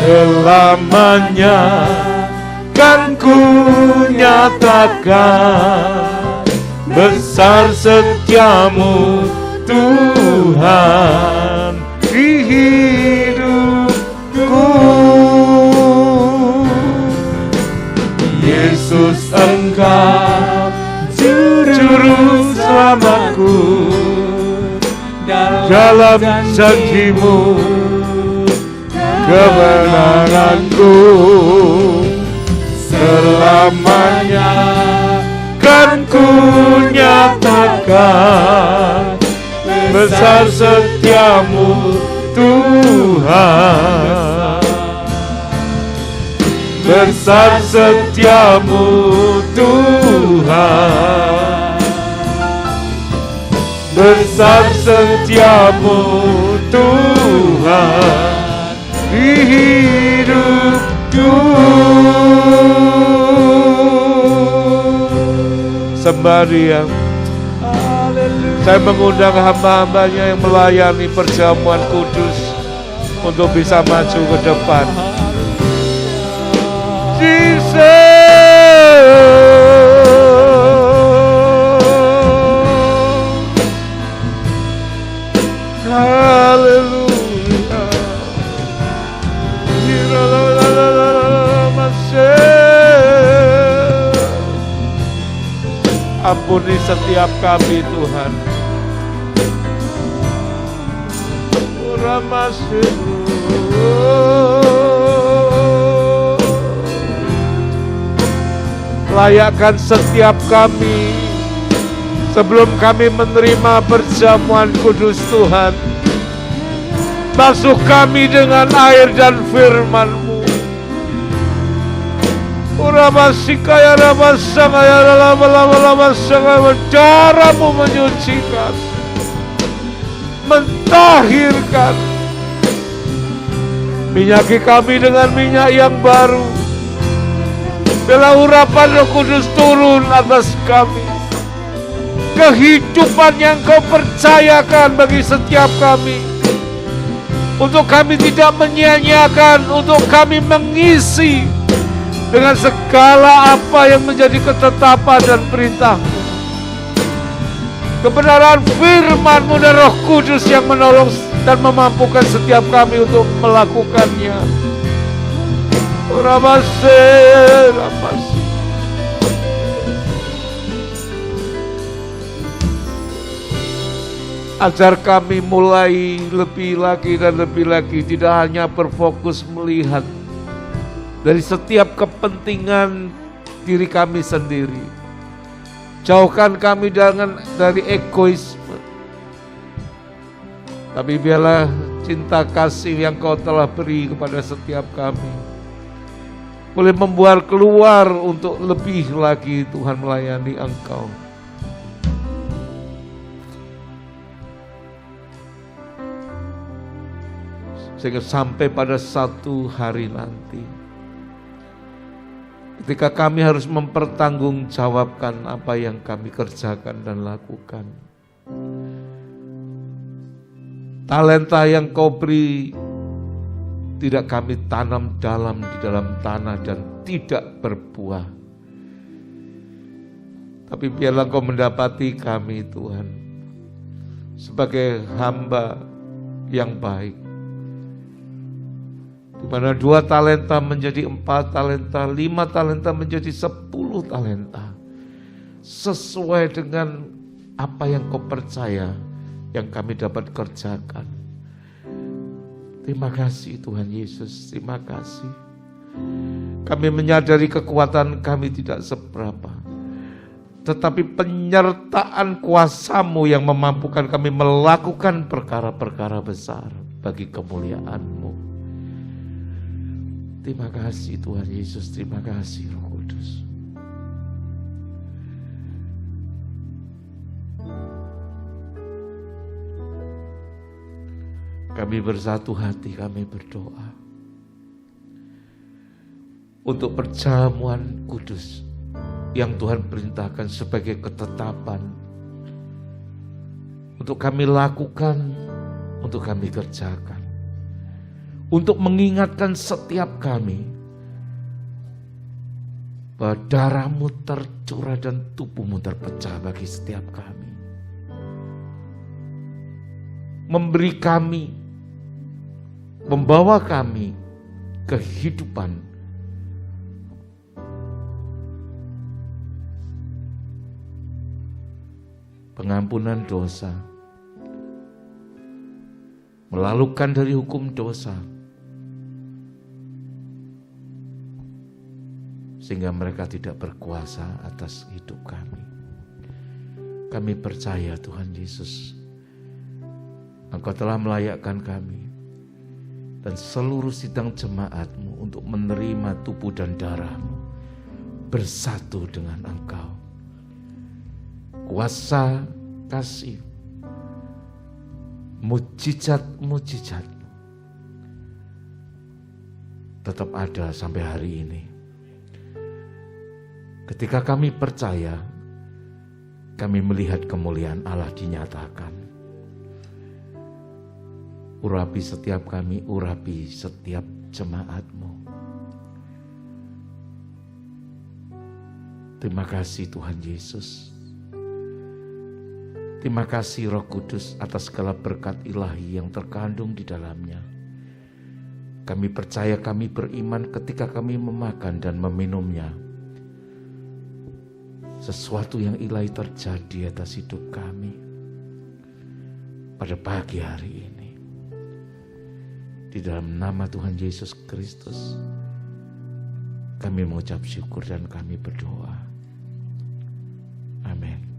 Selamanya kan ku nyatakan besar setiamu Tuhan di hidupku. Yesus, Engkau juru selamatku, dalam janji-Mu kemenanganku. Selamanya kan ku nyatakan besar setiamu Tuhan, besar setiamu Tuhan, besar setiamu Tuhan di hidupku. Sembah Dia. Saya mengundang hamba-hambanya yang melayani perjamuan kudus untuk bisa maju ke depan. Ampuni setiap kami Tuhan. Layakkan setiap kami sebelum kami menerima perjamuan kudus Tuhan. Basuh kami dengan air dan firman-Mu. Urabasikaya rabasangaya lama-lama-lama-lama, darah-Mu menyucikan, mentahirkan. Minyaki kami dengan minyak yang baru. Bila urapan Roh Kudus turun atas kami, kehidupan yang Kau percayakan bagi setiap kami, untuk kami tidak menyia-nyiakan, untuk kami mengisi dengan segala apa yang menjadi ketetapan dan perintah-Mu. Kebenaran firman-Mu dan Roh Kudus yang menolong dan memampukan setiap kami untuk melakukannya. Ajar kami mulai lebih lagi dan lebih lagi, tidak hanya berfokus melihat dari setiap kepentingan diri kami sendiri. Jauhkan kami dari egoisme. Tapi biarlah cinta kasih yang Kau telah beri kepada setiap kami boleh membuat keluar untuk lebih lagi Tuhan melayani Engkau. Sehingga sampai pada satu hari nanti, ketika kami harus mempertanggungjawabkan apa yang kami kerjakan dan lakukan, talenta yang Kau beri tidak kami tanam di dalam tanah dan tidak berbuah. Tapi biarlah Kau mendapati kami Tuhan sebagai hamba yang baik, di mana 2 talenta menjadi 4 talenta, 5 talenta menjadi 10 talenta, sesuai dengan apa yang Kau percaya yang kami dapat kerjakan. Terima kasih Tuhan Yesus, terima kasih. Kami menyadari kekuatan kami tidak seberapa, tetapi penyertaan kuasa-Mu yang memampukan kami melakukan perkara-perkara besar bagi kemuliaan-Mu. Terima kasih Tuhan Yesus, terima kasih Roh Kudus. Kami bersatu hati, kami berdoa untuk perjamuan kudus yang Tuhan perintahkan sebagai ketetapan untuk kami lakukan, untuk kami kerjakan, untuk mengingatkan setiap kami bahwa darah-Mu tercurah dan tubuh-Mu terpecah bagi setiap kami, memberi kami, membawa kami kehidupan pengampunan dosa, melalukan dari hukum dosa, sehingga mereka tidak berkuasa atas hidup kami. Kami percaya Tuhan Yesus, Engkau telah melayakkan kami dan seluruh sidang jemaat-Mu untuk menerima tubuh dan darah-Mu bersatu dengan Engkau. Kuasa kasih, mujizat-mujizat tetap ada sampai hari ini. Ketika kami percaya, kami melihat kemuliaan Allah dinyatakan. Urapi setiap kami, urapi setiap jemaat-Mu. Terima kasih Tuhan Yesus. Terima kasih Roh Kudus atas segala berkat ilahi yang terkandung di dalamnya. Kami percaya, kami beriman ketika kami memakan dan meminumnya. Sesuatu yang ilahi terjadi atas hidup kami pada pagi hari ini. Di dalam nama Tuhan Yesus Kristus, kami mengucap syukur dan kami berdoa. Amin.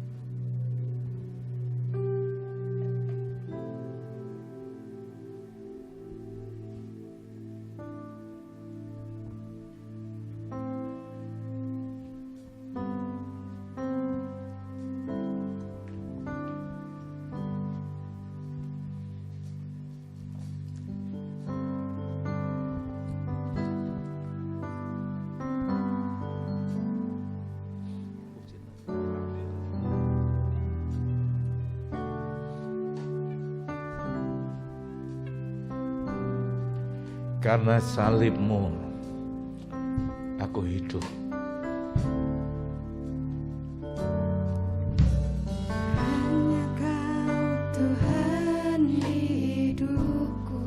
Karena salib-Mu, aku hidup. Hanya Kau Tuhan hidupku.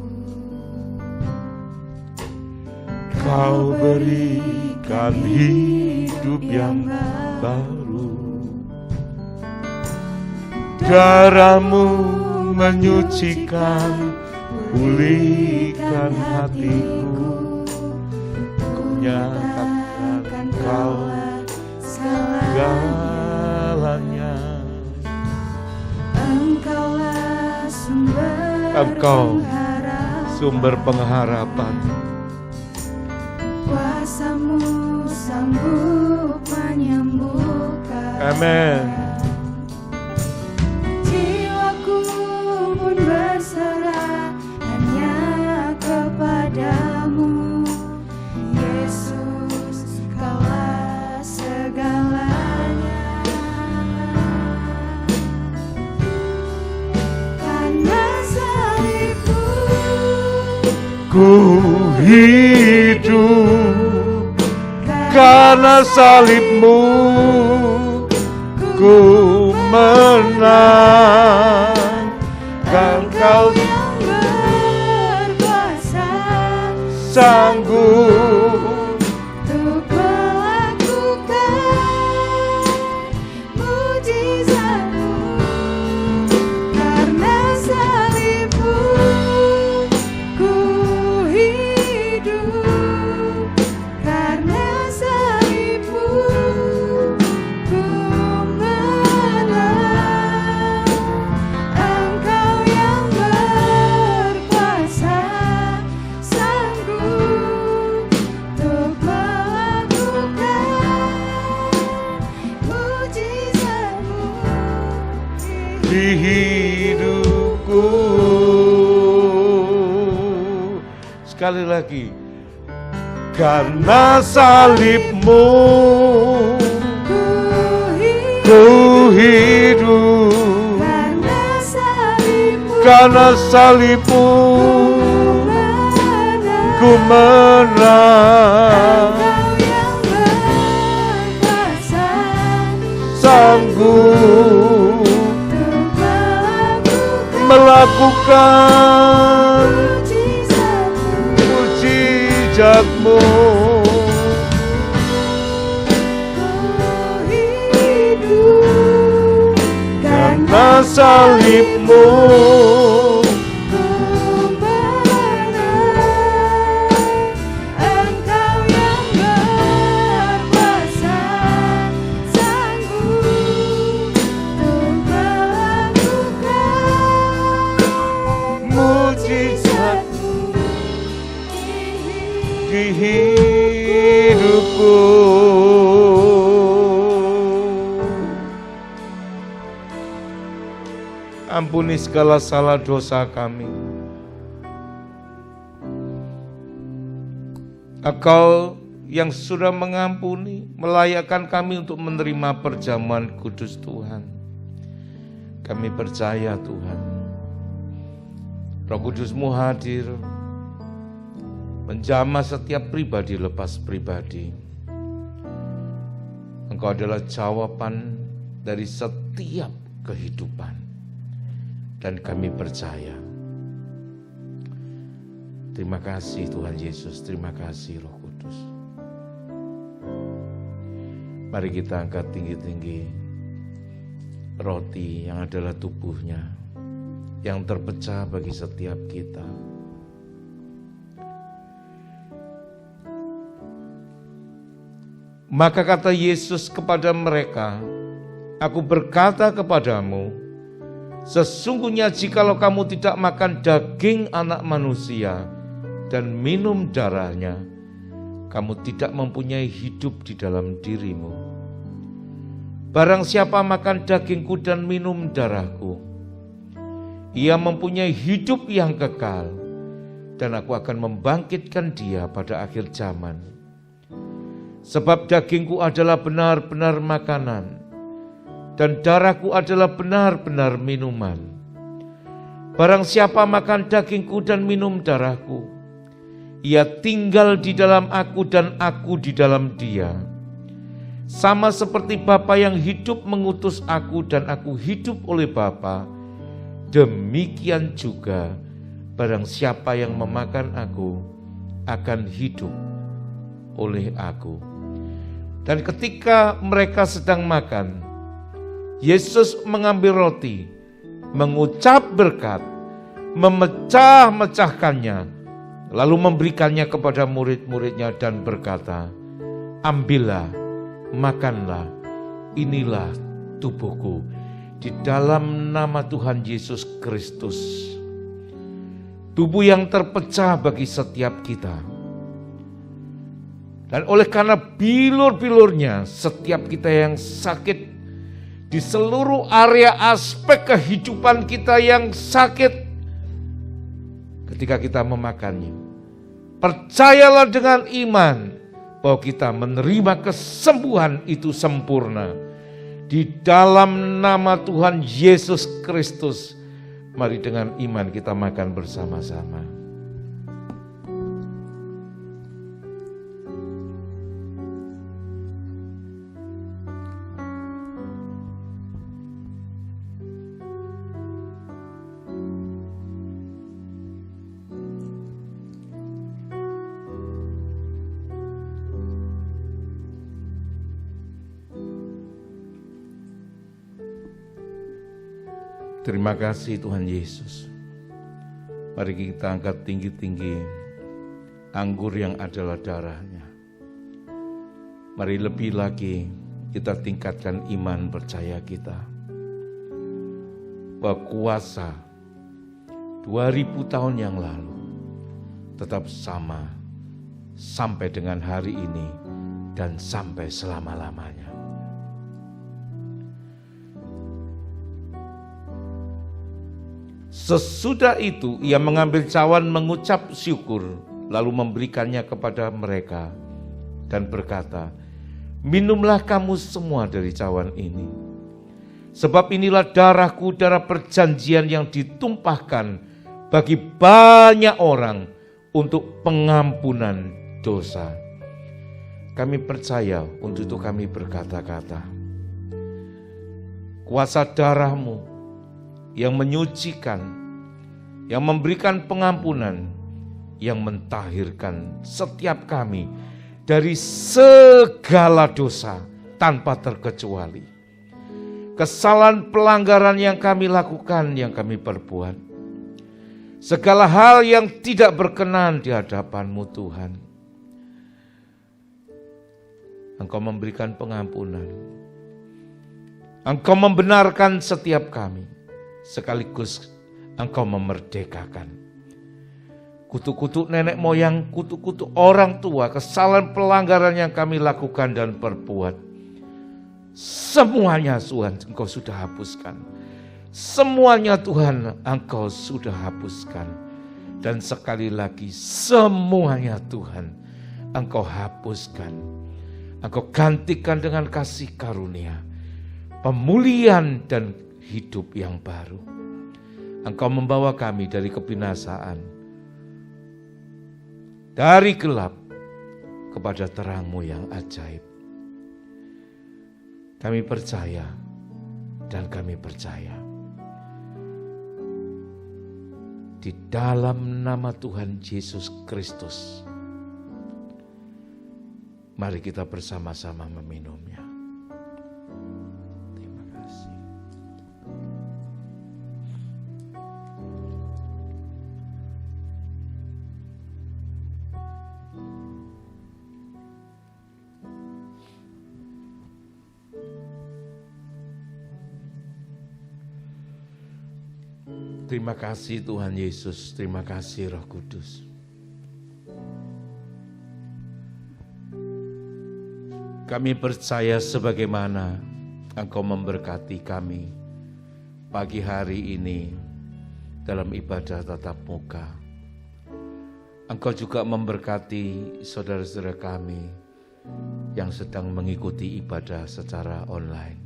Kau berikan hidup yang baru. Darah-Mu menyucikan, pulihkan hatiku. Ku nyatakan Kau segalanya. Engkaulah Engkau sumber pengharapan. Kuasa-Mu sanggup menyembuhkan. Amin. Jiwaku pun berserah hanya kepadamu, Yesus, Kaulah segalanya. Karena salib-Mu, Ku hidup. Karena salib-Mu, ku menang. Kan Kau yang berkuasa sanggup. untuk melakukan mujizat-Mu. Karena Sekali lagi. Karena salibmu ku hidup, karena salibmu ku menang, sanggup melakukan mujizatmu. Karena salibmu Engkau yang berkuasa, sanggup untuk melakukan mujizatmu di hidupku. Ampuni segala salah dosa kami. Engkau yang sudah mengampuni, melayakkan kami untuk menerima perjamuan kudus Tuhan. Kami percaya Tuhan, Roh Kudus-Mu hadir, menjamah setiap pribadi lepas pribadi. Engkau adalah jawaban dari setiap kehidupan. Dan kami percaya. Terima kasih Tuhan Yesus, terima kasih Roh Kudus. Mari kita angkat tinggi-tinggi roti yang adalah tubuhnya, yang terpecah bagi setiap kita. Maka kata Yesus kepada mereka, "Aku berkata kepadamu, sesungguhnya jikalau kamu tidak makan daging anak manusia dan minum darahnya, kamu tidak mempunyai hidup di dalam dirimu. Barang siapa makan dagingku dan minum darahku, ia mempunyai hidup yang kekal, dan aku akan membangkitkan dia pada akhir zaman. Sebab dagingku adalah benar-benar makanan, dan darahku adalah benar-benar minuman. Barang siapa makan dagingku dan minum darahku, ia tinggal di dalam aku dan aku di dalam dia. Sama seperti Bapa yang hidup mengutus aku dan aku hidup oleh Bapa, demikian juga barang siapa yang memakan aku akan hidup oleh aku." Dan ketika mereka sedang makan, Yesus mengambil roti, mengucap berkat, memecah-mecahkannya, lalu memberikannya kepada murid-muridnya dan berkata, "Ambillah, makanlah, inilah tubuhku." Di dalam nama Tuhan Yesus Kristus, tubuh yang terpecah bagi setiap kita. Dan oleh karena bilur-bilurnya, setiap kita yang sakit, di seluruh area aspek kehidupan kita yang sakit, ketika kita memakannya, percayalah dengan iman bahwa kita menerima kesembuhan itu sempurna. Di dalam nama Tuhan Yesus Kristus, mari dengan iman kita makan bersama-sama. Terima kasih Tuhan Yesus. Mari kita angkat tinggi-tinggi anggur yang adalah darahnya. Mari lebih lagi kita tingkatkan iman percaya kita, bahwa kuasa 2000 tahun yang lalu tetap sama sampai dengan hari ini dan sampai selama-lamanya. Sesudah itu ia mengambil cawan, mengucap syukur, lalu memberikannya kepada mereka dan berkata, "Minumlah kamu semua dari cawan ini. Sebab inilah darahku, darah perjanjian yang ditumpahkan bagi banyak orang untuk pengampunan dosa." Kami percaya, untuk itu kami berkata-kata, kuasa darah-Mu yang menyucikan, yang memberikan pengampunan, yang mentahirkan setiap kami dari segala dosa tanpa terkecuali. Kesalahan pelanggaran yang kami lakukan, yang kami perbuat. Segala hal yang tidak berkenan di hadapan-Mu Tuhan. Engkau memberikan pengampunan. Engkau membenarkan setiap kami. Sekaligus Engkau memerdekakan. Kutuk-kutuk nenek moyang, kutuk-kutuk orang tua, kesalahan pelanggaran yang kami lakukan dan perbuat. Semuanya Tuhan Engkau sudah hapuskan. Semuanya Tuhan Engkau sudah hapuskan. Dan sekali lagi semuanya Tuhan Engkau hapuskan. Engkau gantikan dengan kasih karunia, pemulihan dan hidup yang baru. Engkau membawa kami dari kebinasaan, dari gelap kepada terang-Mu yang ajaib. Kami percaya dan kami percaya. Di dalam nama Tuhan Yesus Kristus, mari kita bersama-sama meminumnya. Terima kasih. Terima kasih Tuhan Yesus, terima kasih Roh Kudus. Kami percaya sebagaimana Engkau memberkati kami pagi hari ini dalam ibadah tatap muka. Engkau juga memberkati saudara-saudara kami yang sedang mengikuti ibadah secara online.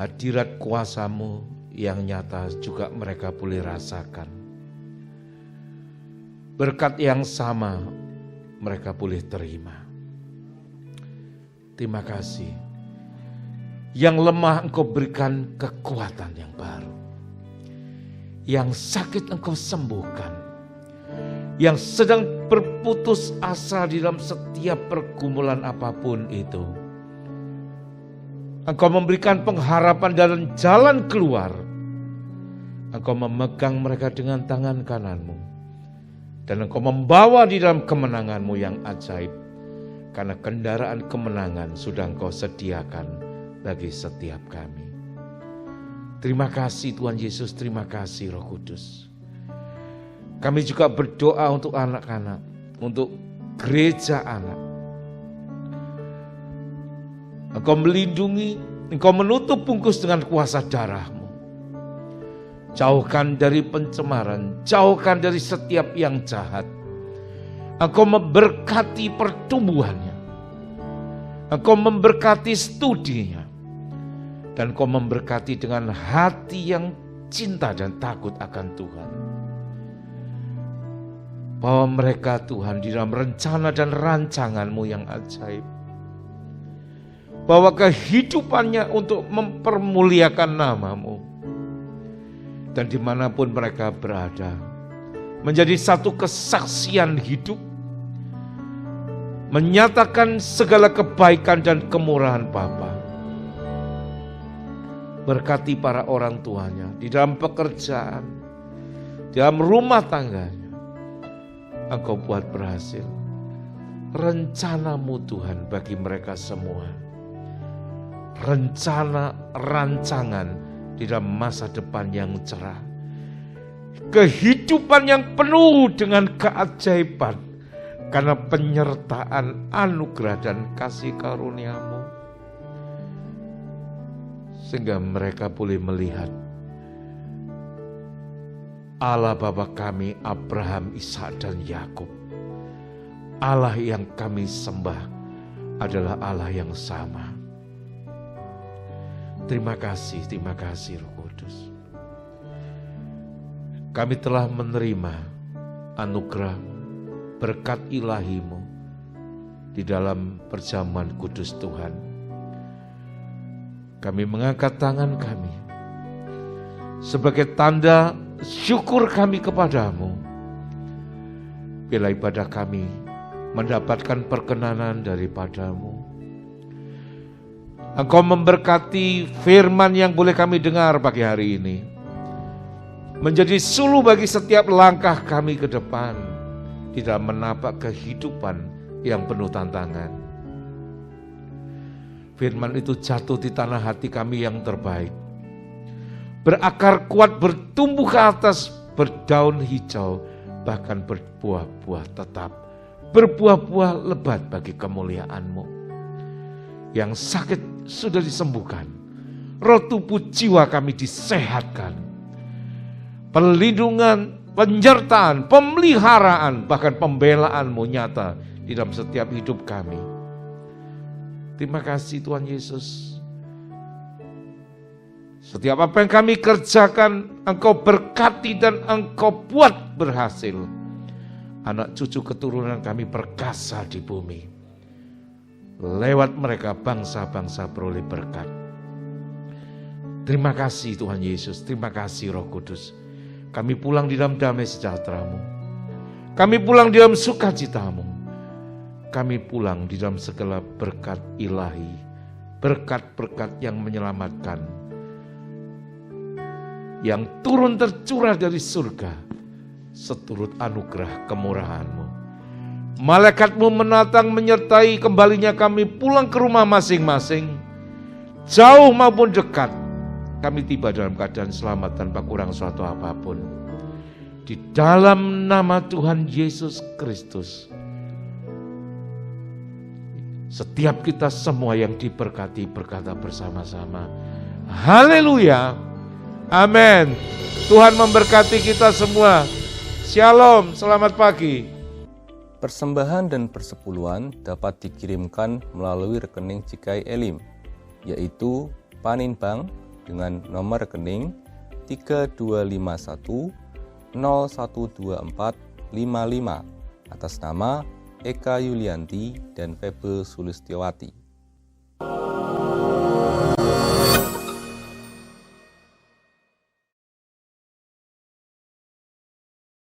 Hadirat kuasa-Mu yang nyata juga mereka boleh rasakan. Berkat yang sama mereka boleh terima. Terima kasih. Yang lemah Engkau berikan kekuatan yang baru. Yang sakit Engkau sembuhkan. Yang sedang berputus asa di dalam setiap pergumulan apapun itu, Engkau memberikan pengharapan dan jalan keluar. Engkau memegang mereka dengan tangan kanan-Mu. Dan Engkau membawa di dalam kemenangan-Mu yang ajaib. Karena kendaraan kemenangan sudah Engkau sediakan bagi setiap kami. Terima kasih Tuhan Yesus, terima kasih Roh Kudus. Kami juga berdoa untuk anak-anak, untuk gereja anak. Engkau melindungi, Engkau menutup bungkus dengan kuasa darah-Mu. Jauhkan dari pencemaran, jauhkan dari setiap yang jahat. Engkau memberkati pertumbuhannya. Engkau memberkati studinya. Dan Engkau memberkati dengan hati yang cinta dan takut akan Tuhan. Bahwa mereka Tuhan di dalam rencana dan rancangan-Mu yang ajaib. Bahwa kehidupannya untuk mempermuliakan nama-Mu. Dan dimanapun mereka berada, menjadi satu kesaksian hidup, menyatakan segala kebaikan dan kemurahan Bapa. Berkati para orang tuanya di dalam pekerjaan, di dalam rumah tangganya. Engkau buat berhasil rencana-Mu Tuhan bagi mereka semua. Rencana, rancangan di dalam masa depan yang cerah. Kehidupan yang penuh dengan keajaiban karena penyertaan anugerah dan kasih karunia-Mu. Sehingga mereka boleh melihat Allah Bapa kami Abraham, Ishak dan Yakub. Allah yang kami sembah adalah Allah yang sama. Terima kasih Roh Kudus. Kami telah menerima anugerah berkat ilahi-Mu di dalam perjamuan kudus Tuhan. Kami mengangkat tangan kami sebagai tanda syukur kami kepadamu. Bila ibadah kami mendapatkan perkenanan daripadamu, Engkau memberkati firman yang boleh kami dengar pagi hari ini, menjadi suluh bagi setiap langkah kami ke depan di dalam menapak kehidupan yang penuh tantangan. Firman itu jatuh di tanah hati kami yang terbaik, berakar kuat, bertumbuh ke atas, berdaun hijau, bahkan berbuah-buah tetap, berbuah-buah lebat bagi kemuliaan-Mu. Yang sakit sudah disembuhkan, roh tubuh jiwa kami disehatkan. Perlindungan, penyertaan, pemeliharaan, bahkan pembelaan-Mu nyata di dalam setiap hidup kami. Terima kasih Tuhan Yesus. Setiap apa yang kami kerjakan, Engkau berkati dan Engkau buat berhasil. Anak cucu keturunan kami perkasa di bumi. Lewat mereka bangsa-bangsa beroleh berkat. Terima kasih Tuhan Yesus, terima kasih Roh Kudus. Kami pulang di dalam damai sejahtera-Mu. Kami pulang di dalam sukacita-Mu. Kami pulang di dalam segala berkat ilahi, berkat-berkat yang menyelamatkan, yang turun tercurah dari surga, seturut anugerah kemurahan-Mu. Malaikat-Mu menatang menyertai kembalinya kami pulang ke rumah masing-masing, jauh maupun dekat. Kami tiba dalam keadaan selamat tanpa kurang suatu apapun. Di dalam nama Tuhan Yesus Kristus, setiap kita semua yang diberkati berkata bersama-sama, haleluya, amin. Tuhan memberkati kita semua. Shalom, selamat pagi. Persembahan dan persepuluhan dapat dikirimkan melalui rekening Cikai Elim, yaitu Paninbank dengan nomor rekening 3251 012455 atas nama Eka Yulianti dan Febe Sulistiawati.